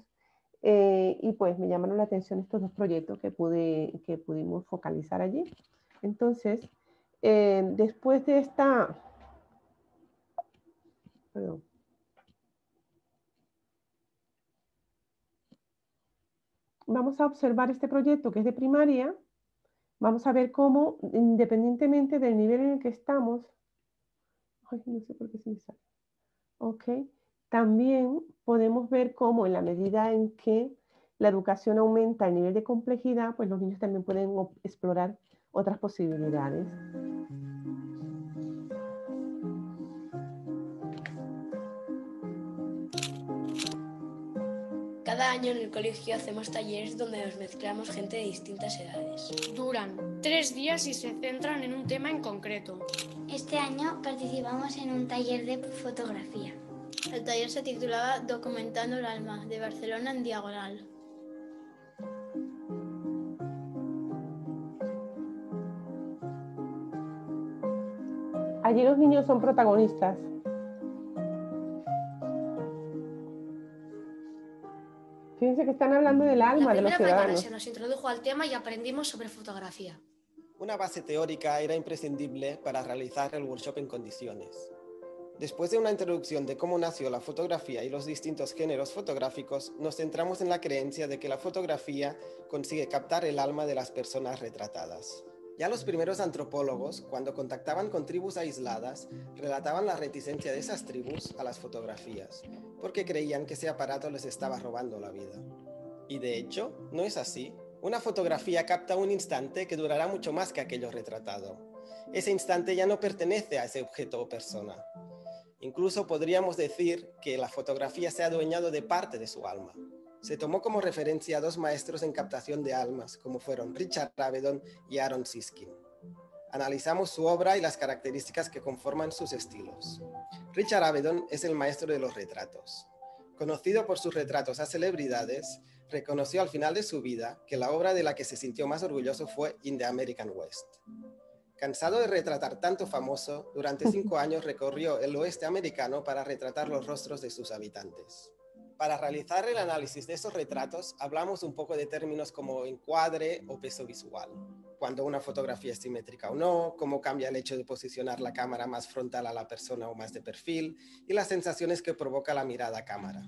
y pues me llamaron la atención estos dos proyectos que pudimos focalizar allí. Entonces, después de esta... Perdón. Vamos a observar este proyecto que es de primaria. Vamos a ver cómo, independientemente del nivel en el que estamos, ay, no sé por qué se me sale. Ok, también podemos ver cómo en la medida en que la educación aumenta el nivel de complejidad, pues los niños también pueden explorar otras posibilidades. Cada año en el colegio hacemos talleres donde nos mezclamos gente de distintas edades. Duran 3 días y se centran en un tema en concreto. Este año participamos en un taller de fotografía. El taller se titulaba Documentando el alma, de Barcelona en Diagonal. Allí los niños son protagonistas. Fíjense que están hablando del alma de los ciudadanos. Se nos introdujo al tema y aprendimos sobre fotografía. Una base teórica era imprescindible para realizar el workshop en condiciones. Después de una introducción de cómo nació la fotografía y los distintos géneros fotográficos, nos centramos en la creencia de que la fotografía consigue captar el alma de las personas retratadas. Ya los primeros antropólogos, cuando contactaban con tribus aisladas, relataban la reticencia de esas tribus a las fotografías, porque creían que ese aparato les estaba robando la vida. Y de hecho, no es así. Una fotografía capta un instante que durará mucho más que aquello retratado. Ese instante ya no pertenece a ese objeto o persona. Incluso podríamos decir que la fotografía se ha adueñado de parte de su alma. Se tomó como referencia a dos maestros en captación de almas, como fueron Richard Avedon y Aaron Siskin. Analizamos su obra y las características que conforman sus estilos. Richard Avedon es el maestro de los retratos. Conocido por sus retratos a celebridades, reconoció al final de su vida que la obra de la que se sintió más orgulloso fue In the American West. Cansado de retratar tanto famoso, durante 5 años recorrió el oeste americano para retratar los rostros de sus habitantes. Para realizar el análisis de esos retratos, hablamos un poco de términos como encuadre o peso visual. Cuando una fotografía es simétrica o no, cómo cambia el hecho de posicionar la cámara más frontal a la persona o más de perfil, y las sensaciones que provoca la mirada a cámara.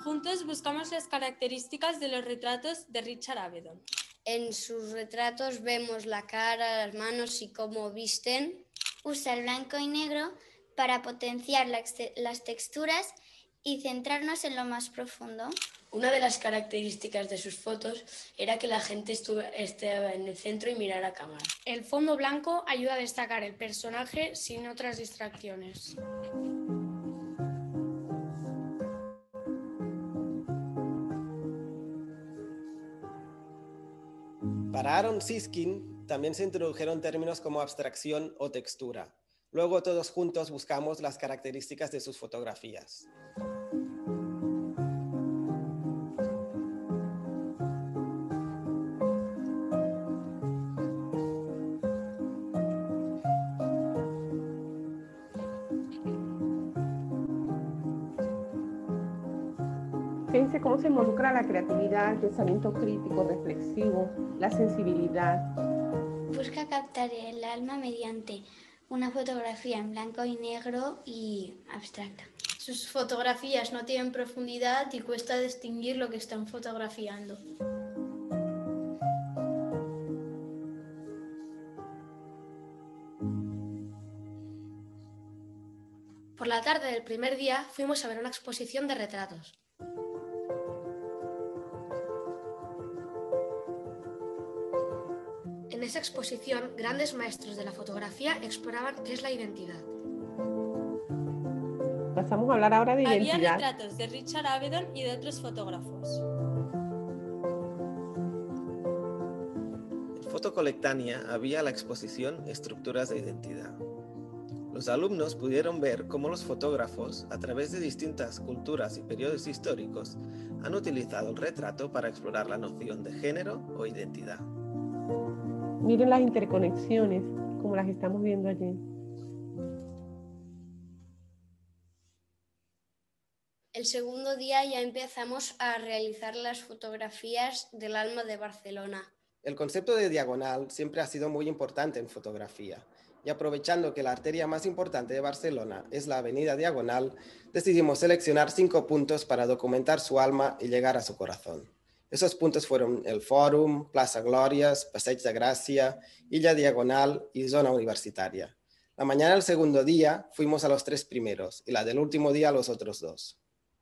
Juntos buscamos las características de los retratos de Richard Avedon. En sus retratos vemos la cara, las manos y cómo visten. Usa el blanco y negro para potenciar las texturas y centrarnos en lo más profundo. Una de las características de sus fotos era que la gente estaba en el centro y mirara a cámara. El fondo blanco ayuda a destacar el personaje sin otras distracciones. Para Aaron Siskin también se introdujeron términos como abstracción o textura. Luego todos juntos buscamos las características de sus fotografías. Fíjense cómo se involucra la creatividad, el pensamiento crítico, reflexivo, la sensibilidad. Busca captar el alma mediante una fotografía en blanco y negro y abstracta. Sus fotografías no tienen profundidad y cuesta distinguir lo que están fotografiando. Por la tarde del primer día fuimos a ver una exposición de retratos. En esa exposición, grandes maestros de la fotografía exploraban qué es la identidad. Pasamos a hablar ahora de identidad. Había retratos de Richard Avedon y de otros fotógrafos. En Fotocolectania había la exposición Estructuras de Identidad. Los alumnos pudieron ver cómo los fotógrafos, a través de distintas culturas y periodos históricos, han utilizado el retrato para explorar la noción de género o identidad. Miren las interconexiones, como las estamos viendo allí. El segundo día ya empezamos a realizar las fotografías del alma de Barcelona. El concepto de diagonal siempre ha sido muy importante en fotografía, y aprovechando que la arteria más importante de Barcelona es la avenida Diagonal, decidimos seleccionar 5 puntos para documentar su alma y llegar a su corazón. Esos puntos fueron el Fòrum, Plaça Glòries, Passeig de Gràcia, Illa Diagonal y Zona Universitaria. La mañana del segundo día fuimos a los 3 primeros y la del último día a los otros 2.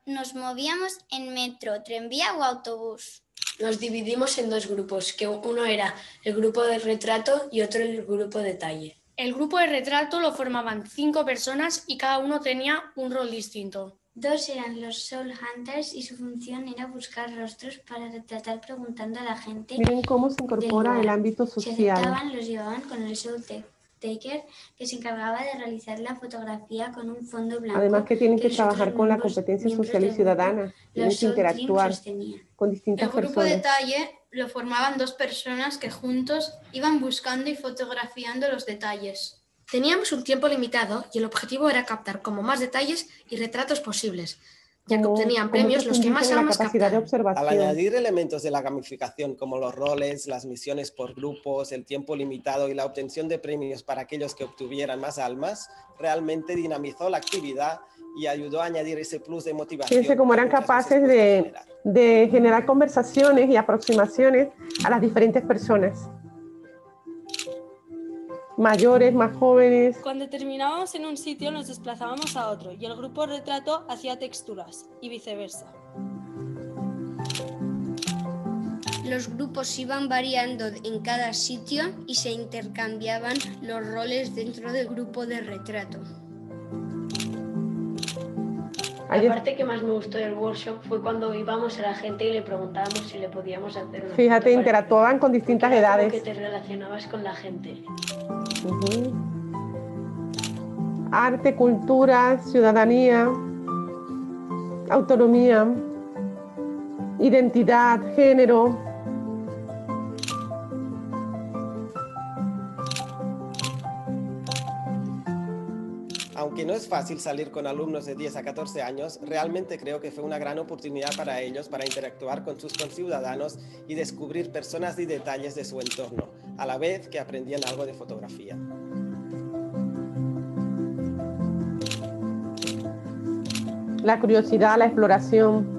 Nos movíamos en metro, tranvía o autobús. Nos dividimos en 2 grupos, que uno era el grupo de retrato y otro el grupo de talle. El grupo de retrato lo formaban 5 personas y cada uno tenía un rol distinto. 2 eran los Soul Hunters y su función era buscar rostros para retratar preguntando a la gente. Miren cómo se incorpora el ámbito Si social. aceptaban, los llevaban con el Soul Taker, que se encargaba de realizar la fotografía con un fondo blanco. Además que tienen que los trabajar otros con la miembros competencia del social y grupo, ciudadana. Tienen los que Soul Team interactuar sostenían. con distintas El grupo personas. de talle lo formaban 2 personas que juntos iban buscando y fotografiando los detalles. Teníamos un tiempo limitado y el objetivo era captar como más detalles y retratos posibles, ya que obtenían premios los que más almas captaran. Al añadir elementos de la gamificación como los roles, las misiones por grupos, el tiempo limitado y la obtención de premios para aquellos que obtuvieran más almas, realmente dinamizó la actividad y ayudó a añadir ese plus de motivación. Fíjense cómo eran capaces de generar conversaciones y aproximaciones a las diferentes personas. Mayores, más jóvenes. Cuando terminábamos en un sitio nos desplazábamos a otro y el grupo retrato hacía texturas y viceversa. Los grupos iban variando en cada sitio y se intercambiaban los roles dentro del grupo de retrato. La parte que más me gustó del workshop fue cuando íbamos a la gente y le preguntábamos si le podíamos hacer una Fíjate, foto interactuaban con distintas porque era como edades. que te relacionabas con la gente. arte, cultura, ciudadanía, autonomía, identidad, género. Aunque no es fácil salir con alumnos de 10 a 14 años, realmente creo que fue una gran oportunidad para ellos para interactuar con sus conciudadanos y descubrir personas y detalles de su entorno, a la vez que aprendían algo de fotografía. La curiosidad, la exploración.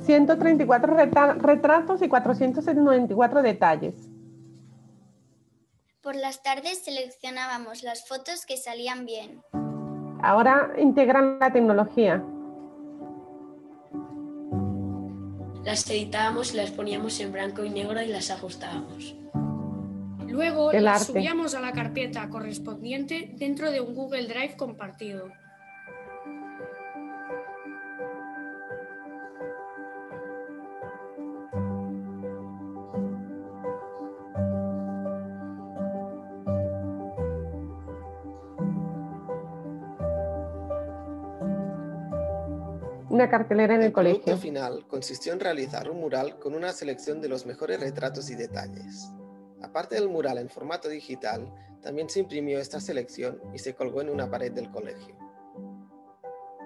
...134 retratos y 494 detalles. Por las tardes seleccionábamos las fotos que salían bien. Ahora integran la tecnología. Las editábamos y las poníamos en blanco y negro y las ajustábamos. Luego El las arte. subíamos a la carpeta correspondiente dentro de un Google Drive compartido. Una cartelera en el colegio. El producto final consistió en realizar un mural con una selección de los mejores retratos y detalles. Aparte del mural en formato digital, también se imprimió esta selección y se colgó en una pared del colegio.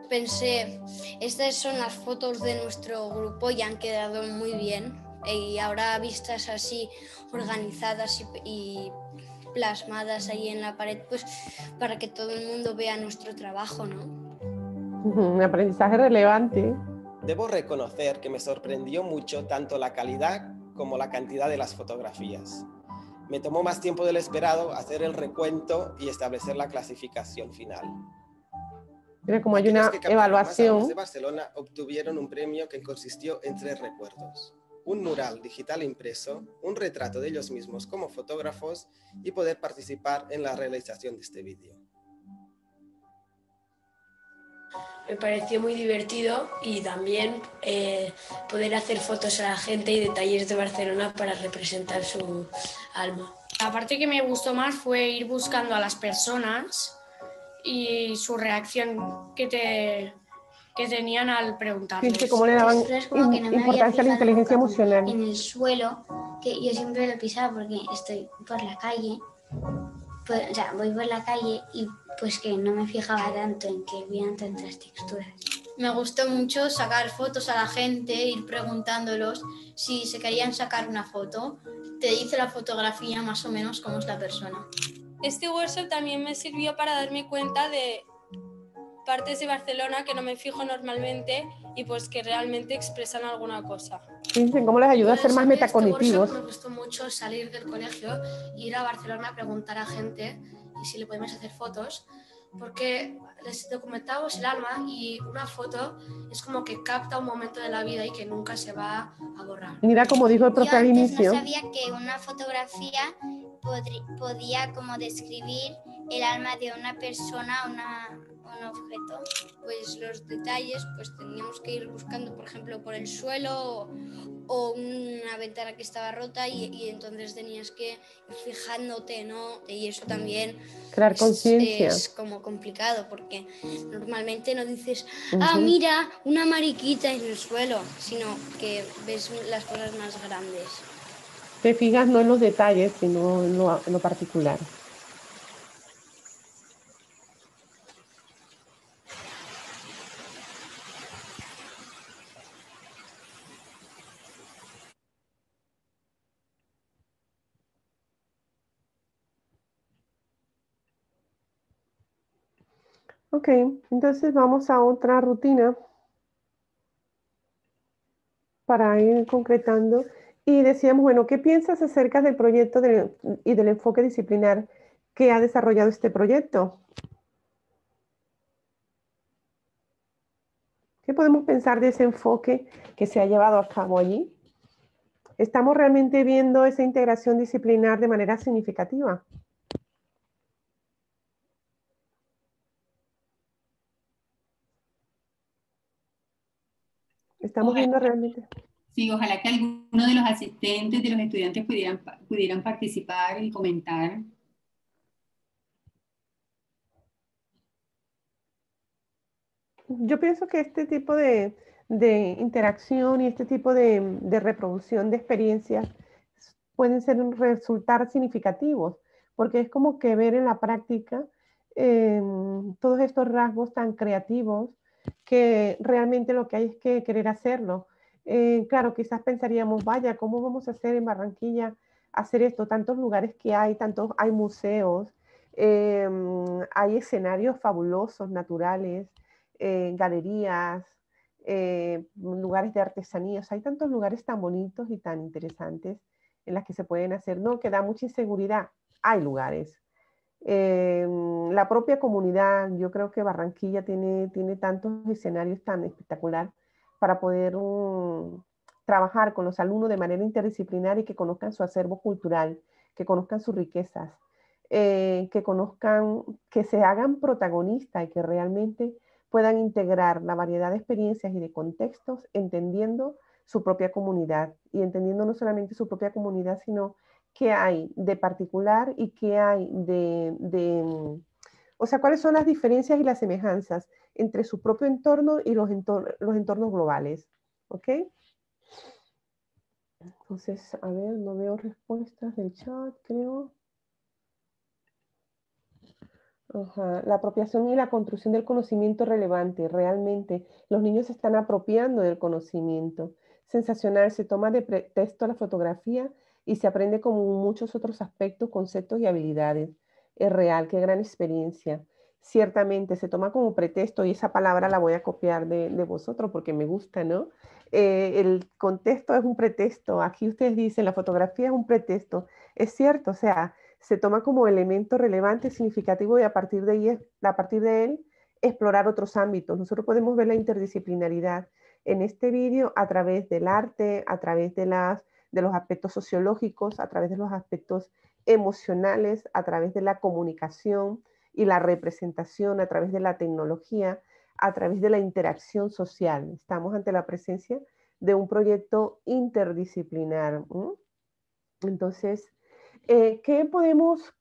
Pensé, estas son las fotos de nuestro grupo y han quedado muy bien. Y ahora vistas así, organizadas y plasmadas ahí en la pared, pues para que todo el mundo vea nuestro trabajo, ¿no? Un aprendizaje relevante. Debo reconocer que me sorprendió mucho tanto la calidad como la cantidad de las fotografías. Me tomó más tiempo del esperado hacer el recuento y establecer la clasificación final. Mira, como hay Aquellos una que captaron más almas evaluación. de Barcelona obtuvieron un premio que consistió en 3 recuerdos: un mural digital impreso, un retrato de ellos mismos como fotógrafos y poder participar en la realización de este vídeo. Me pareció muy divertido y también poder hacer fotos a la gente y detalles de Barcelona para representar su alma. La parte que me gustó más fue ir buscando a las personas y su reacción que tenían al preguntarles. Fíjate cómo le daban Es como que no me había importancia a la fijado inteligencia nunca emocional. en el suelo, que yo siempre lo pisaba porque estoy por la calle, pues, o sea, voy por la calle y pues que no me fijaba tanto en que hubieran tantas texturas. Me gustó mucho sacar fotos a la gente, ir preguntándolos si se querían sacar una foto. Te dice la fotografía más o menos cómo es la persona. Este workshop también me sirvió para darme cuenta de partes de Barcelona que no me fijo normalmente y pues que realmente expresan alguna cosa. Fíjense cómo les ayuda a ser más metacognitivos. Este workshop me gustó mucho salir del colegio e ir a Barcelona a preguntar a gente y si le podemos hacer fotos, porque les documentábamos el alma y una foto es como que capta un momento de la vida y que nunca se va a borrar. Mira como dijo el profe Yo al antes inicio. no sabía que una fotografía podía como describir el alma de una persona, un objeto. Pues los detalles, pues teníamos que ir buscando, por ejemplo, por el suelo o una ventana que estaba rota y entonces tenías que ir fijándote, ¿no? Y eso también Crear conciencia. es como complicado porque normalmente no dices, Ujú. mira, una mariquita en el suelo, sino que ves las cosas más grandes. Te fijas no en los detalles, sino en lo particular. Ok, entonces vamos a otra rutina para ir concretando. Y decíamos, bueno, ¿qué piensas acerca del proyecto y del enfoque disciplinar que ha desarrollado este proyecto? ¿Qué podemos pensar de ese enfoque que se ha llevado a cabo allí? ¿Estamos realmente viendo esa integración disciplinar de manera significativa? Estamos viendo realmente. Sí, ojalá que alguno de los asistentes, de los estudiantes pudieran participar y comentar. Yo pienso que este tipo de interacción y este tipo de reproducción de experiencias pueden resultar significativos, porque es como que ver en la práctica todos estos rasgos tan creativos que realmente lo que hay es que querer hacerlo. Claro, quizás pensaríamos, vaya, ¿cómo vamos a hacer en Barranquilla hacer esto? Tantos lugares que hay, hay museos, hay escenarios fabulosos, naturales, galerías, lugares de artesanías. Hay tantos lugares tan bonitos y tan interesantes en las que se pueden hacer, no, que da mucha inseguridad. Hay lugares. La propia comunidad, yo creo que Barranquilla tiene tantos escenarios tan espectacular para poder trabajar con los alumnos de manera interdisciplinar y que conozcan su acervo cultural, que conozcan sus riquezas, que conozcan, que se hagan protagonistas y que realmente puedan integrar la variedad de experiencias y de contextos entendiendo su propia comunidad y entendiendo no solamente su propia comunidad, sino qué hay de particular y qué hay o sea, cuáles son las diferencias y las semejanzas entre su propio entorno y los entornos globales. ¿Ok? Entonces, a ver, no veo respuestas del chat, creo. Ajá. La apropiación y la construcción del conocimiento relevante, realmente. Los niños se están apropiando del conocimiento. Sensacional, se toma de pretexto la fotografía y se aprende como muchos otros aspectos, conceptos y habilidades. Es real, qué gran experiencia. Ciertamente, se toma como pretexto, y esa palabra la voy a copiar de vosotros porque me gusta, ¿no? El contexto es un pretexto. Aquí ustedes dicen, la fotografía es un pretexto. Es cierto, o sea, se toma como elemento relevante, significativo y a partir de él explorar otros ámbitos. Nosotros podemos ver la interdisciplinaridad en este vídeo a través del arte, a través de los aspectos sociológicos, a través de los aspectos emocionales, a través de la comunicación y la representación, a través de la tecnología, a través de la interacción social. Estamos ante la presencia de un proyecto interdisciplinar. Entonces, ¿qué podemos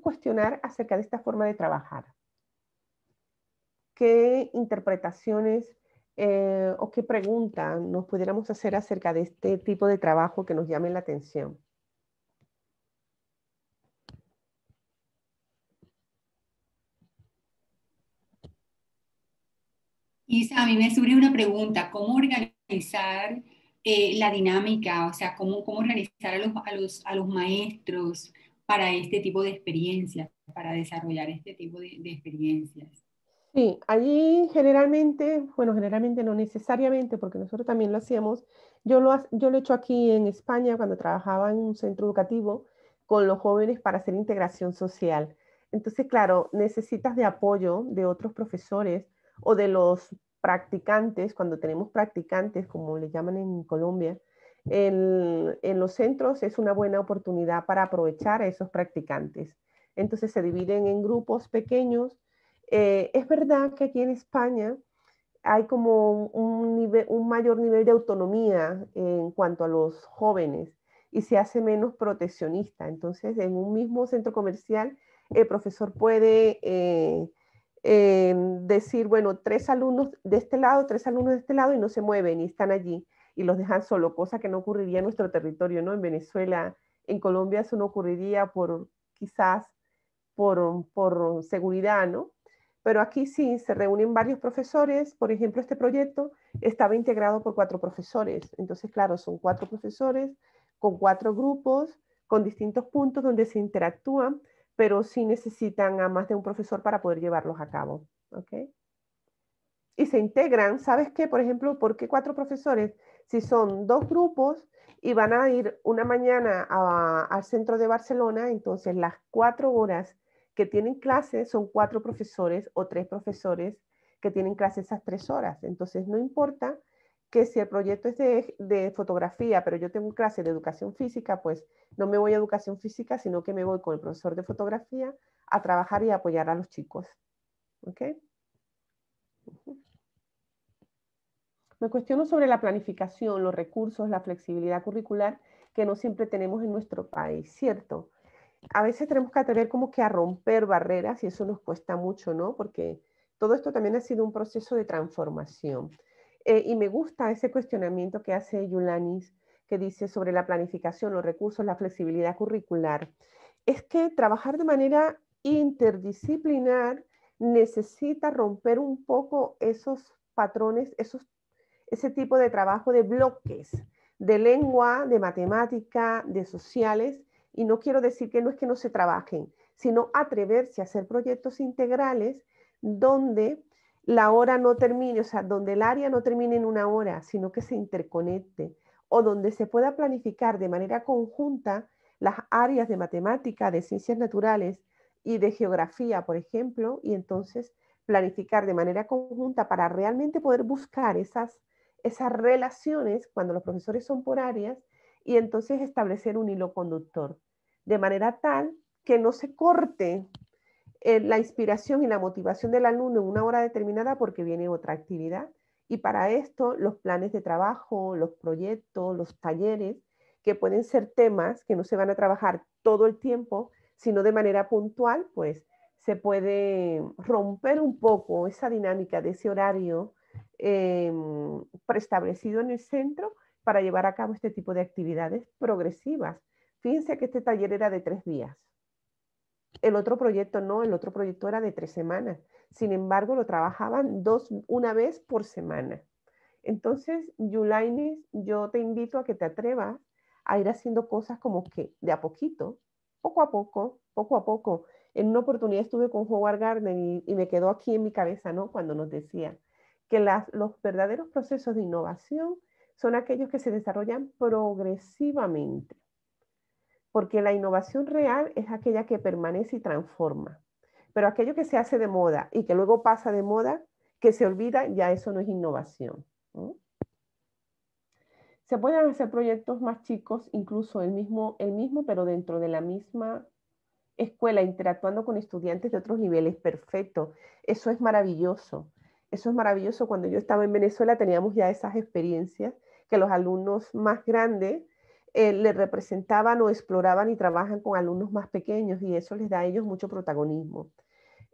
cuestionar acerca de esta forma de trabajar? ¿Qué interpretaciones o qué preguntas nos pudiéramos hacer acerca de este tipo de trabajo que nos llame la atención? Isa, a mí me surge una pregunta, ¿cómo organizar la dinámica? O sea, ¿cómo organizar a los maestros para este tipo de experiencias, para desarrollar este tipo de experiencias? Sí, allí generalmente, bueno, generalmente no necesariamente, porque nosotros también lo hacíamos. Yo lo he hecho aquí en España cuando trabajaba en un centro educativo con los jóvenes para hacer integración social. Entonces, claro, necesitas de apoyo de otros profesores o de los practicantes, cuando tenemos practicantes, como le llaman en Colombia, en los centros es una buena oportunidad para aprovechar a esos practicantes. Entonces se dividen en grupos pequeños. Es verdad que aquí en España hay como un mayor nivel de autonomía en cuanto a los jóvenes y se hace menos proteccionista. Entonces, en un mismo centro comercial, el profesor puede decir, bueno, 3 alumnos de este lado, 3 alumnos de este lado y no se mueven y están allí y los dejan solo, cosa que no ocurriría en nuestro territorio, ¿no? En Venezuela, en Colombia eso no ocurriría quizás por seguridad, ¿no? Pero aquí sí, se reúnen varios profesores. Por ejemplo, este proyecto estaba integrado por 4 profesores. Entonces, claro, son 4 profesores con 4 grupos, con distintos puntos donde se interactúan, pero sí necesitan a más de un profesor para poder llevarlos a cabo. ¿Ok? Y se integran, ¿sabes qué? Por ejemplo, ¿por qué 4 profesores? Si son 2 grupos y van a ir una mañana al centro de Barcelona, entonces las 4 horas que tienen clases son 4 profesores o 3 profesores que tienen clases esas 3 horas. Entonces no importa que si el proyecto es de fotografía, pero yo tengo clase de educación física, pues no me voy a educación física, sino que me voy con el profesor de fotografía a trabajar y a apoyar a los chicos. ¿Ok? Me cuestiono sobre la planificación, los recursos, la flexibilidad curricular que no siempre tenemos en nuestro país, ¿cierto? A veces tenemos que atrever como que a romper barreras y eso nos cuesta mucho, ¿no? Porque todo esto también ha sido un proceso de transformación. Y me gusta ese cuestionamiento que hace Yulanis, que dice sobre la planificación, los recursos, la flexibilidad curricular. Es que trabajar de manera interdisciplinar necesita romper un poco esos patrones, ese tipo de trabajo de bloques, de lengua, de matemática, de sociales, y no quiero decir que no es que no se trabajen, sino atreverse a hacer proyectos integrales donde la hora no termine, o sea, donde el área no termine en una hora, sino que se interconecte, o donde se pueda planificar de manera conjunta las áreas de matemática, de ciencias naturales y de geografía, por ejemplo, y entonces planificar de manera conjunta para realmente poder buscar esas relaciones cuando los profesores son por áreas y entonces establecer un hilo conductor, de manera tal que no se corte la inspiración y la motivación del alumno en una hora determinada porque viene otra actividad. Y para esto los planes de trabajo, los proyectos, los talleres, que pueden ser temas que no se van a trabajar todo el tiempo, sino de manera puntual, pues se puede romper un poco esa dinámica de ese horario preestablecido en el centro para llevar a cabo este tipo de actividades progresivas. Fíjense que este taller era de 3 días. El otro proyecto no, el otro proyecto era de 3 semanas. Sin embargo, lo trabajaban una vez por semana. Entonces, Yulaines, yo te invito a que te atrevas a ir haciendo cosas como que de a poquito, poco a poco, poco a poco. En una oportunidad estuve con Howard Gardner y me quedó aquí en mi cabeza, ¿no? Cuando nos decía que los verdaderos procesos de innovación son aquellos que se desarrollan progresivamente. Porque la innovación real es aquella que permanece y transforma. Pero aquello que se hace de moda y que luego pasa de moda, que se olvida, ya eso no es innovación. ¿No? Se pueden hacer proyectos más chicos, incluso el mismo, pero dentro de la misma escuela, interactuando con estudiantes de otros niveles. Perfecto. Eso es maravilloso. Eso es maravilloso. Cuando yo estaba en Venezuela teníamos ya esas experiencias que los alumnos más grandes le representaban o exploraban y trabajan con alumnos más pequeños y eso les da a ellos mucho protagonismo.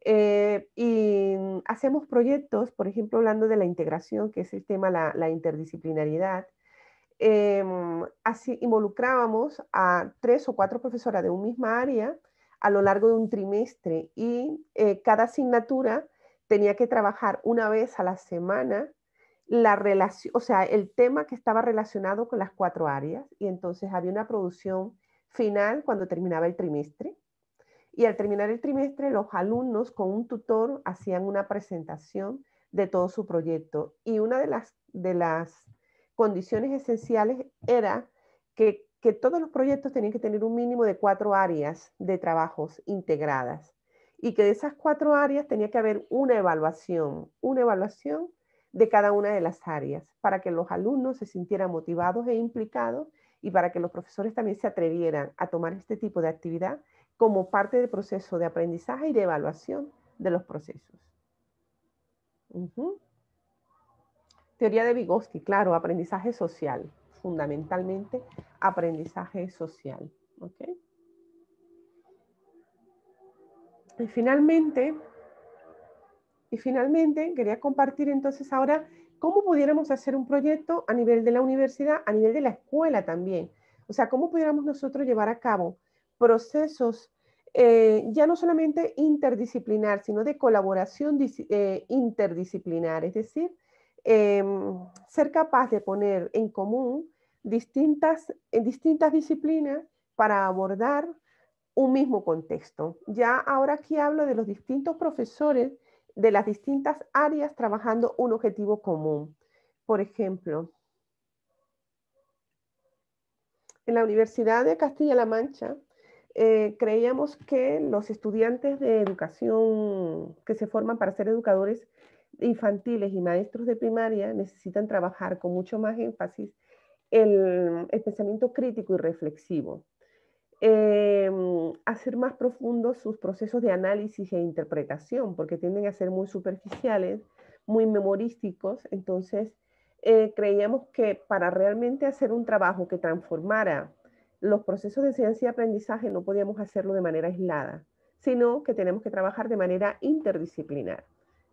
Y hacemos proyectos, por ejemplo, hablando de la integración, que es el tema, la interdisciplinariedad. Así involucrábamos a 3 o 4 profesoras de un misma área a lo largo de un trimestre y cada asignatura tenía que trabajar una vez a la semana la relación, o sea, el tema que estaba relacionado con las 4 áreas y entonces había una producción final cuando terminaba el trimestre y al terminar el trimestre los alumnos con un tutor hacían una presentación de todo su proyecto y una de las condiciones esenciales era que todos los proyectos tenían que tener un mínimo de 4 áreas de trabajos integradas y que de esas 4 áreas tenía que haber una evaluación de cada una de las áreas para que los alumnos se sintieran motivados e implicados y para que los profesores también se atrevieran a tomar este tipo de actividad como parte del proceso de aprendizaje y de evaluación de los procesos. Teoría de Vygotsky, claro, aprendizaje social, fundamentalmente aprendizaje social. ¿Okay? Y finalmente, quería compartir entonces ahora cómo pudiéramos hacer un proyecto a nivel de la universidad, a nivel de la escuela también. O sea, cómo pudiéramos nosotros llevar a cabo procesos ya no solamente interdisciplinar, sino de colaboración interdisciplinar, es decir, ser capaz de poner en común distintas disciplinas para abordar un mismo contexto. Ya ahora aquí hablo de los distintos profesores de las distintas áreas trabajando un objetivo común. Por ejemplo, en la Universidad de Castilla-La Mancha creíamos que los estudiantes de educación que se forman para ser educadores infantiles y maestros de primaria necesitan trabajar con mucho más énfasis el pensamiento crítico y reflexivo. Hacer más profundos sus procesos de análisis e interpretación, porque tienden a ser muy superficiales, muy memorísticos, entonces creíamos que para realmente hacer un trabajo que transformara los procesos de enseñanza y aprendizaje no podíamos hacerlo de manera aislada, sino que tenemos que trabajar de manera interdisciplinar.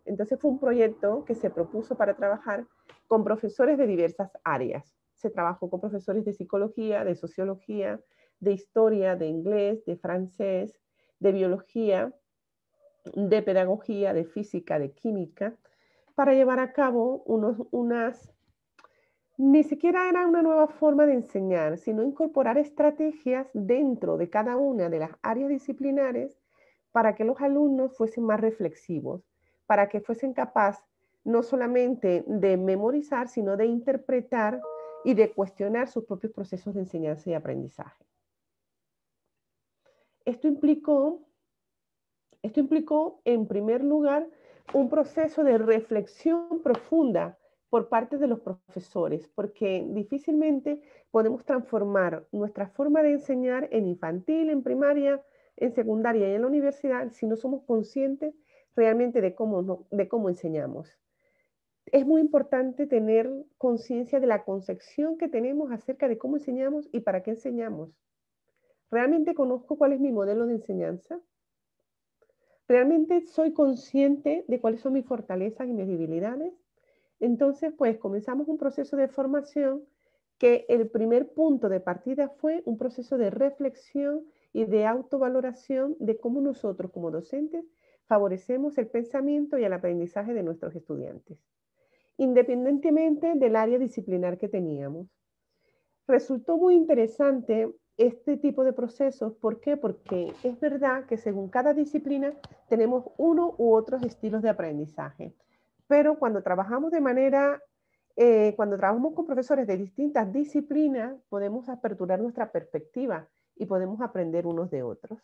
Entonces fue un proyecto que se propuso para trabajar con profesores de diversas áreas. Se trabajó con profesores de psicología, de sociología, de historia, de inglés, de francés, de biología, de pedagogía, de física, de química, para llevar a cabo ni siquiera era una nueva forma de enseñar, sino incorporar estrategias dentro de cada una de las áreas disciplinares para que los alumnos fuesen más reflexivos, para que fuesen capaces no solamente de memorizar, sino de interpretar y de cuestionar sus propios procesos de enseñanza y aprendizaje. Esto implicó, en primer lugar, un proceso de reflexión profunda por parte de los profesores, porque difícilmente podemos transformar nuestra forma de enseñar en infantil, en primaria, en secundaria y en la universidad si no somos conscientes realmente de cómo enseñamos. Es muy importante tener conciencia de la concepción que tenemos acerca de cómo enseñamos y para qué enseñamos. ¿Realmente conozco cuál es mi modelo de enseñanza? ¿Realmente soy consciente de cuáles son mis fortalezas y mis debilidades? Entonces, pues comenzamos un proceso de formación que el primer punto de partida fue un proceso de reflexión y de autovaloración de cómo nosotros como docentes favorecemos el pensamiento y el aprendizaje de nuestros estudiantes, independientemente del área disciplinar que teníamos. Resultó muy interesante este tipo de procesos. ¿Por qué? Porque es verdad que según cada disciplina tenemos uno u otros estilos de aprendizaje. Pero cuando trabajamos cuando trabajamos con profesores de distintas disciplinas, podemos aperturar nuestra perspectiva y podemos aprender unos de otros.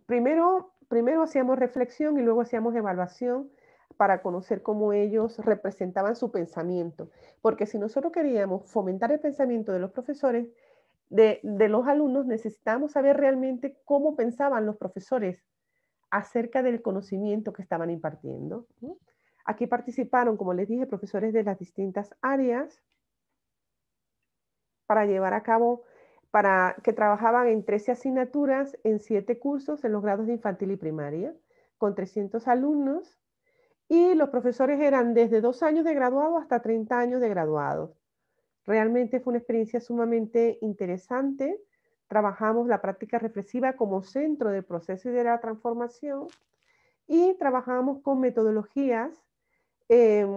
Primero hacíamos reflexión y luego hacíamos evaluación para conocer cómo ellos representaban su pensamiento. Porque si nosotros queríamos fomentar el pensamiento de los profesores, de los alumnos, necesitábamos saber realmente cómo pensaban los profesores acerca del conocimiento que estaban impartiendo. Aquí participaron, como les dije, profesores de las distintas áreas para llevar a cabo, que trabajaban en 13 asignaturas, en 7 cursos en los grados de infantil y primaria, con 300 alumnos, y los profesores eran desde 2 años de graduado hasta 30 años de graduados. Realmente fue una experiencia sumamente interesante. Trabajamos la práctica reflexiva como centro del proceso y de la transformación y trabajamos con metodologías,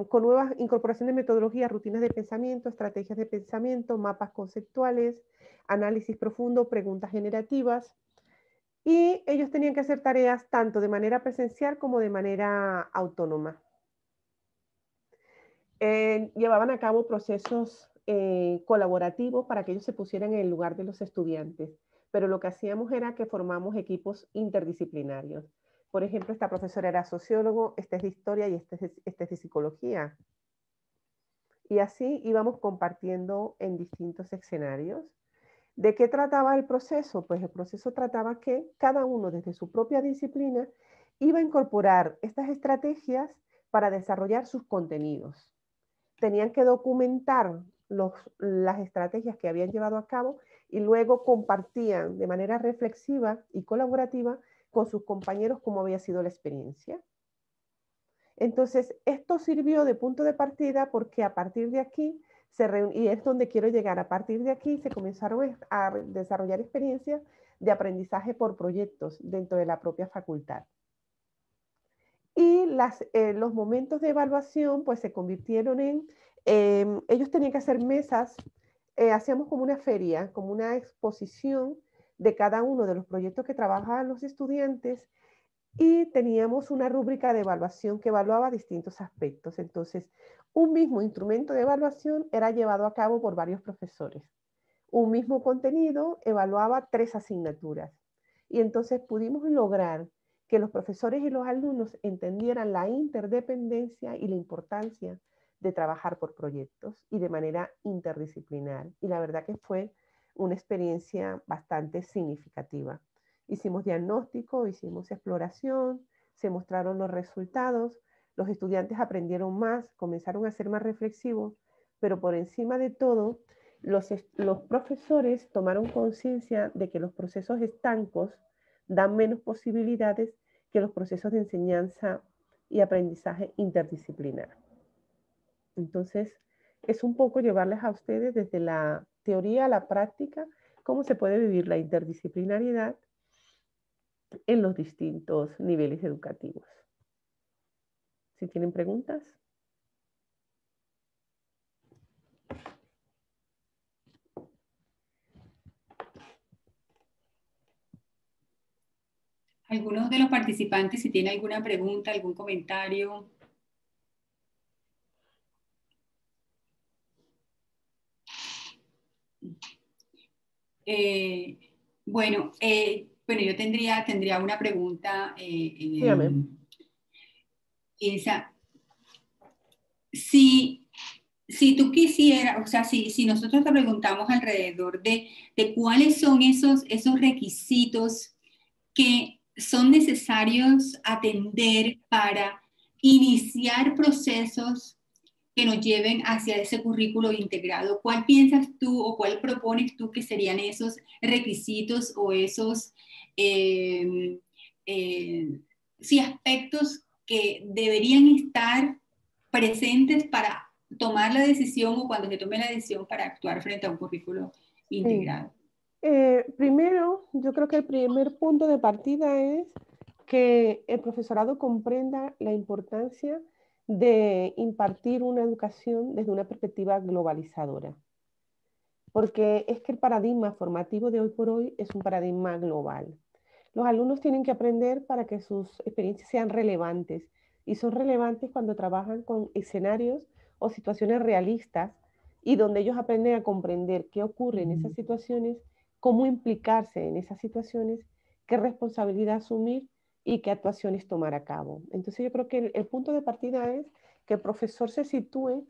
con nuevas incorporaciones de metodologías, rutinas de pensamiento, estrategias de pensamiento, mapas conceptuales, análisis profundo, preguntas generativas. Y ellos tenían que hacer tareas tanto de manera presencial como de manera autónoma. Llevaban a cabo procesos colaborativos para que ellos se pusieran en el lugar de los estudiantes, pero lo que hacíamos era que formamos equipos interdisciplinarios. Por ejemplo, esta profesora era sociólogo, este es de historia y este es de psicología. Y así íbamos compartiendo en distintos escenarios. ¿De qué trataba el proceso? Pues el proceso trataba que cada uno desde su propia disciplina iba a incorporar estas estrategias para desarrollar sus contenidos. Tenían que documentar las estrategias que habían llevado a cabo y luego compartían de manera reflexiva y colaborativa con sus compañeros cómo había sido la experiencia. Entonces, esto sirvió de punto de partida porque a partir de aquí, y es donde quiero llegar, a partir de aquí se comenzaron a desarrollar experiencias de aprendizaje por proyectos dentro de la propia facultad. Y los momentos de evaluación pues se convirtieron en, ellos tenían que hacer mesas, hacíamos como una feria, como una exposición de cada uno de los proyectos que trabajaban los estudiantes y teníamos una rúbrica de evaluación que evaluaba distintos aspectos. Entonces, un mismo instrumento de evaluación era llevado a cabo por varios profesores. Un mismo contenido evaluaba 3 asignaturas. Y entonces pudimos lograr que los profesores y los alumnos entendieran la interdependencia y la importancia de trabajar por proyectos y de manera interdisciplinar. Y la verdad que fue una experiencia bastante significativa. Hicimos diagnóstico, hicimos exploración, se mostraron los resultados, Los estudiantes aprendieron más, comenzaron a ser más reflexivos, pero por encima de todo, los profesores tomaron conciencia de que los procesos estancos dan menos posibilidades que los procesos de enseñanza y aprendizaje interdisciplinar. Entonces, es un poco llevarles a ustedes desde la teoría a la práctica cómo se puede vivir la interdisciplinariedad en los distintos niveles educativos. Si tienen preguntas. Algunos de los participantes, si tienen alguna pregunta, algún comentario. Bueno, yo tendría una pregunta. Esa, si tú quisieras, o sea, si nosotros te preguntamos alrededor de cuáles son esos requisitos que son necesarios atender para iniciar procesos que nos lleven hacia ese currículo integrado, ¿cuál piensas tú o cuál propones tú que serían esos requisitos o esos aspectos que deberían estar presentes para tomar la decisión o cuando se tome la decisión para actuar frente a un currículo integrado? Primero, yo creo que el primer punto de partida es que el profesorado comprenda la importancia de impartir una educación desde una perspectiva globalizadora. Porque es que el paradigma formativo de hoy por hoy es un paradigma global. Los alumnos tienen que aprender para que sus experiencias sean relevantes, y son relevantes cuando trabajan con escenarios o situaciones realistas y donde ellos aprenden a comprender qué ocurre en esas situaciones, cómo implicarse en esas situaciones, qué responsabilidad asumir y qué actuaciones tomar a cabo. Entonces yo creo que el punto de partida es que el profesor se sitúe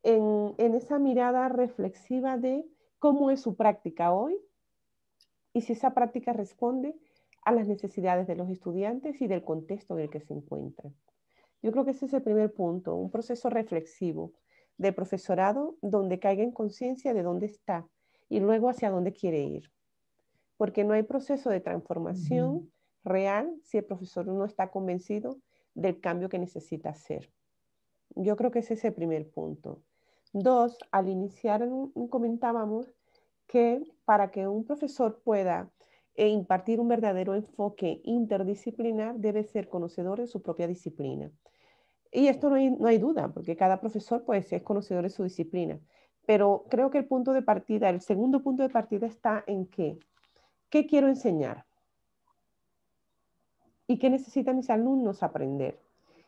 en esa mirada reflexiva de cómo es su práctica hoy y si esa práctica responde a las necesidades de los estudiantes y del contexto en el que se encuentran. Yo creo que ese es el primer punto, un proceso reflexivo de profesorado donde caiga en conciencia de dónde está y luego hacia dónde quiere ir. Porque no hay proceso de transformación real si el profesor no está convencido del cambio que necesita hacer. Yo creo que ese es el primer punto. Dos, al iniciar comentábamos que para que un profesor pueda impartir un verdadero enfoque interdisciplinar debe ser conocedor de su propia disciplina. Y esto no hay duda, porque cada profesor pues, es conocedor de su disciplina. Pero creo que el segundo punto de partida está en ¿qué quiero enseñar? ¿Y qué necesitan mis alumnos aprender?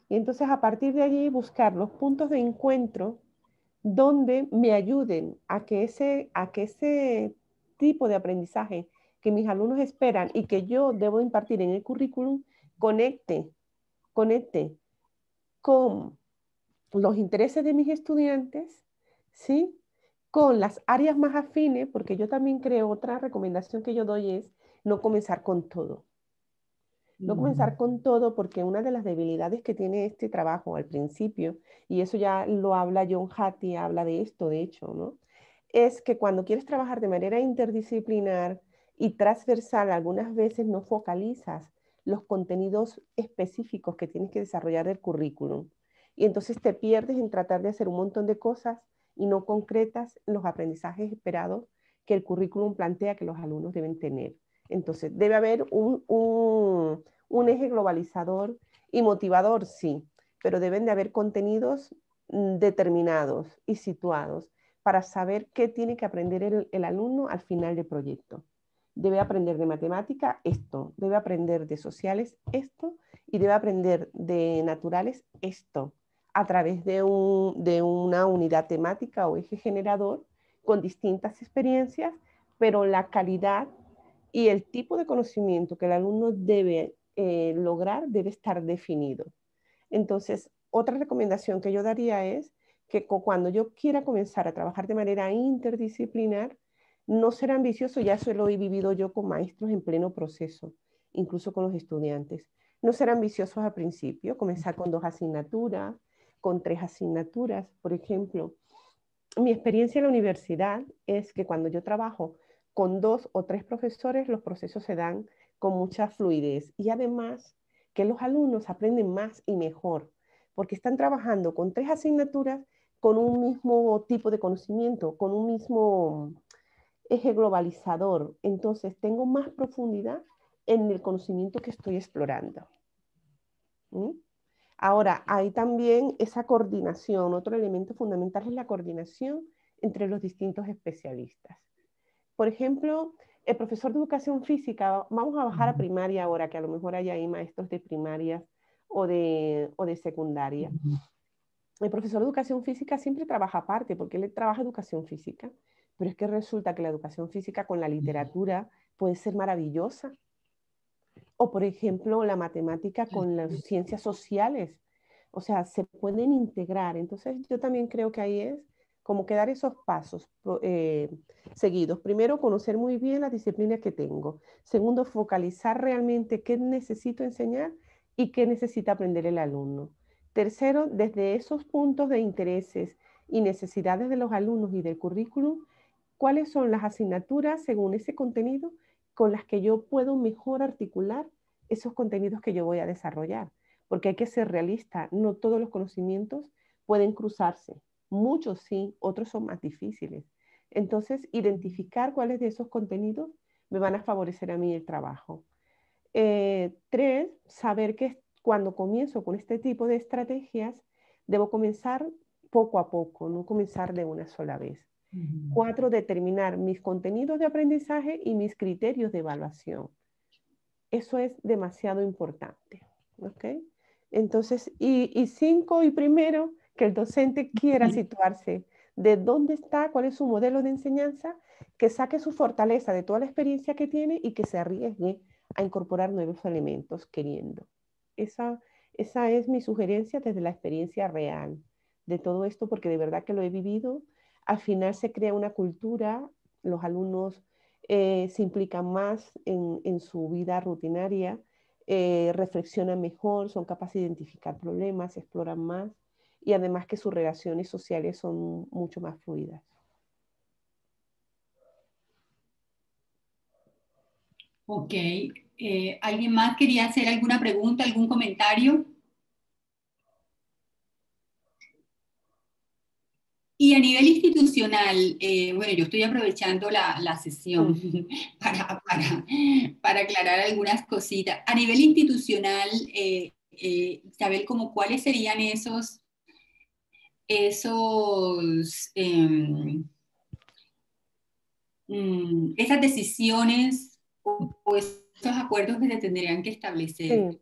Y entonces a partir de allí buscar los puntos de encuentro donde me ayuden a que ese tipo de aprendizaje que mis alumnos esperan y que yo debo impartir en el currículum conecte con los intereses de mis estudiantes, ¿sí? Con las áreas más afines, porque yo también creo, otra recomendación que yo doy es no comenzar con todo. No comenzar con todo porque una de las debilidades que tiene este trabajo al principio, y eso ya lo habla John Hattie, habla de esto de hecho, ¿no? Es que cuando quieres trabajar de manera interdisciplinar y transversal, algunas veces no focalizas los contenidos específicos que tienes que desarrollar del currículum. Y entonces te pierdes en tratar de hacer un montón de cosas y no concretas los aprendizajes esperados que el currículum plantea que los alumnos deben tener. Entonces, debe haber un eje globalizador y motivador, sí, pero deben de haber contenidos determinados y situados para saber qué tiene que aprender el alumno al final del proyecto. Debe aprender de matemática esto, debe aprender de sociales esto y debe aprender de naturales esto, a través de una unidad temática o eje generador con distintas experiencias, pero la calidad y el tipo de conocimiento que el alumno debe lograr debe estar definido. Entonces, otra recomendación que yo daría es que cuando yo quiera comenzar a trabajar de manera interdisciplinar, no ser ambicioso, ya eso lo he vivido yo con maestros en pleno proceso, incluso con los estudiantes. No ser ambiciosos al principio, comenzar con 2 asignaturas, con 3 asignaturas. Por ejemplo, mi experiencia en la universidad es que cuando yo trabajo con 2 o 3 profesores, los procesos se dan con mucha fluidez. Y además que los alumnos aprenden más y mejor, porque están trabajando con 3 asignaturas con un mismo tipo de conocimiento, con un mismo eje globalizador. Entonces tengo más profundidad en el conocimiento que estoy explorando. ¿Mm? Ahora, hay también esa coordinación. Otro elemento fundamental es la coordinación entre los distintos especialistas. Por ejemplo, el profesor de educación física, vamos a bajar a primaria ahora, que a lo mejor hay ahí maestros de primaria o de secundaria. El profesor de educación física siempre trabaja aparte, porque él trabaja educación física, pero es que resulta que la educación física con la literatura puede ser maravillosa. O, por ejemplo, la matemática con las ciencias sociales. O sea, se pueden integrar. Entonces, yo también creo que ahí es como que dar esos pasos seguidos. Primero, conocer muy bien la disciplina que tengo. Segundo, focalizar realmente qué necesito enseñar y qué necesita aprender el alumno. Tercero, desde esos puntos de intereses y necesidades de los alumnos y del currículum, cuáles son las asignaturas según ese contenido con las que yo puedo mejor articular esos contenidos que yo voy a desarrollar. Porque hay que ser realista, no todos los conocimientos pueden cruzarse. Muchos sí, otros son más difíciles. Entonces, identificar cuáles de esos contenidos me van a favorecer a mí el trabajo. 3, saber que cuando comienzo con este tipo de estrategias, debo comenzar poco a poco, no comenzar de una sola vez. 4, determinar mis contenidos de aprendizaje y mis criterios de evaluación. Eso es demasiado importante. ¿Ok? Entonces, y 5, y primero, que el docente quiera situarse de dónde está, cuál es su modelo de enseñanza, que saque su fortaleza de toda la experiencia que tiene y que se arriesgue a incorporar nuevos elementos queriendo. Esa es mi sugerencia desde la experiencia real de todo esto, porque de verdad que lo he vivido. Al final se crea una cultura, los alumnos se implican más en su vida rutinaria, reflexionan mejor, son capaces de identificar problemas, exploran más y además que sus relaciones sociales son mucho más fluidas. Ok. ¿Alguien más quería hacer alguna pregunta, algún comentario? Y a nivel institucional, bueno, yo estoy aprovechando la sesión para aclarar algunas cositas. A nivel institucional, Isabel, como cuáles serían esas decisiones o esos acuerdos que se tendrían que establecer. Sí,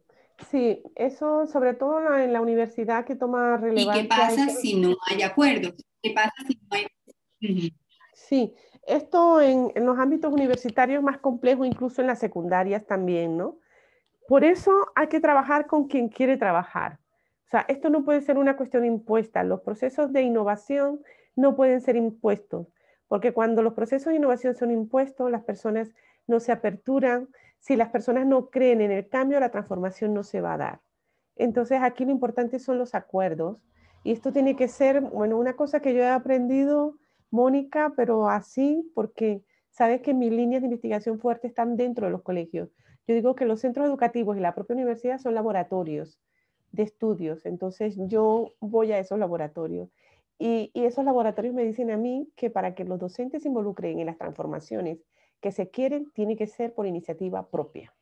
sí, eso sobre todo en la universidad que toma relevancia. ¿Y qué pasa si no hay acuerdos? ¿Qué pasa si no hay? Sí, esto en los ámbitos universitarios es más complejo, incluso en las secundarias también, ¿no? Por eso hay que trabajar con quien quiere trabajar. O sea, esto no puede ser una cuestión impuesta. Los procesos de innovación no pueden ser impuestos, porque cuando los procesos de innovación son impuestos, las personas no se aperturan. Si las personas no creen en el cambio, la transformación no se va a dar. Entonces, aquí lo importante son los acuerdos. Y esto tiene que ser, bueno, una cosa que yo he aprendido, Mónica, pero así, porque sabes que mis líneas de investigación fuerte están dentro de los colegios. Yo digo que los centros educativos y la propia universidad son laboratorios de estudios, entonces yo voy a esos laboratorios y esos laboratorios me dicen a mí que para que los docentes se involucren en las transformaciones que se quieren, tiene que ser por iniciativa propia.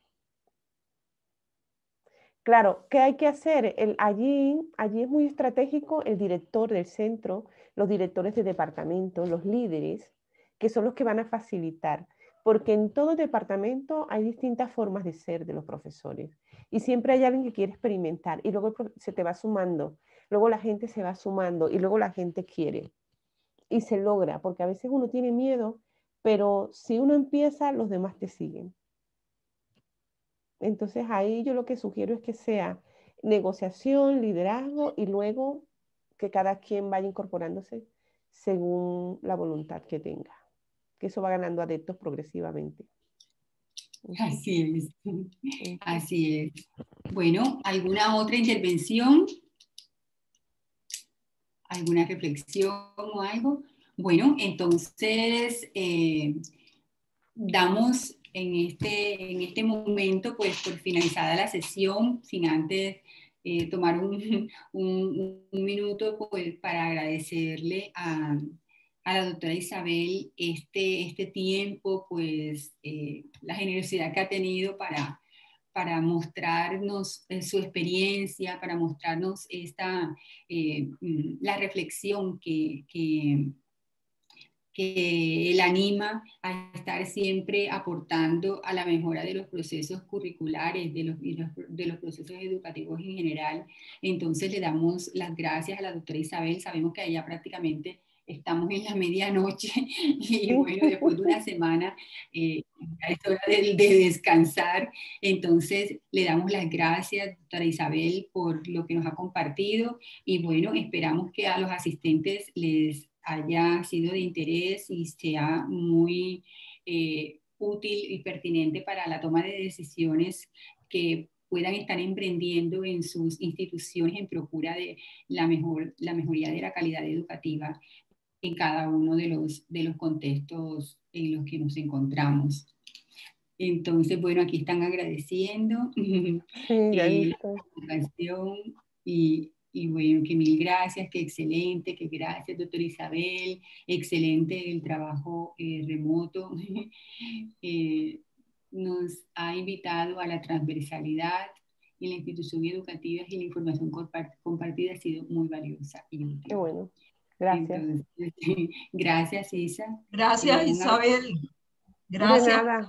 Claro, ¿qué hay que hacer? Allí es muy estratégico el director del centro, los directores de departamento, los líderes, que son los que van a facilitar. Porque en todo departamento hay distintas formas de ser de los profesores. Y siempre hay alguien que quiere experimentar. Y luego se te va sumando. Luego la gente se va sumando. Y luego la gente quiere. Y se logra. Porque a veces uno tiene miedo. Pero si uno empieza, los demás te siguen. Entonces ahí yo lo que sugiero es que sea negociación, liderazgo y luego que cada quien vaya incorporándose según la voluntad que tenga. Que eso va ganando adeptos progresivamente. Así es, así es. Bueno, ¿alguna otra intervención? ¿Alguna reflexión o algo? Bueno, entonces damos en este momento, pues por finalizada la sesión, sin antes tomar un minuto pues, para agradecerle a la doctora Isabel este tiempo, pues la generosidad que ha tenido para mostrarnos su experiencia, para mostrarnos la reflexión que la anima a estar siempre aportando a la mejora de los procesos curriculares, de los procesos educativos en general. Entonces le damos las gracias a la doctora Isabel. Sabemos que allá prácticamente estamos en la medianoche y bueno, después de una semana es hora de descansar. Entonces le damos las gracias, doctora Isabel, por lo que nos ha compartido y bueno, esperamos que a los asistentes les haya sido de interés y sea muy útil y pertinente para la toma de decisiones que puedan estar emprendiendo en sus instituciones en procura de la mejoría de la calidad educativa en cada uno de los contextos en los que nos encontramos. Entonces, bueno, aquí están agradeciendo la participación y bueno, que mil gracias, que excelente, que gracias, doctora Isabel, excelente el trabajo remoto. Nos ha invitado a la transversalidad en la institución educativa y la información compartida ha sido muy valiosa y útil. Qué bueno, gracias. Entonces, gracias, Isa. Gracias, Isabel. Gracias.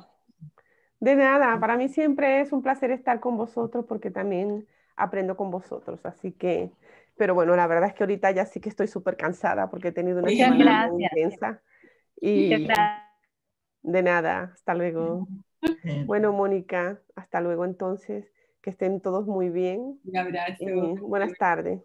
De nada, para mí siempre es un placer estar con vosotros porque también aprendo con vosotros, así que, pero bueno, la verdad es que ahorita ya sí que estoy súper cansada porque he tenido una semana muy intensa y de nada, hasta luego. Bueno, Mónica, hasta luego entonces, que estén todos muy bien. Un abrazo. Buenas tardes.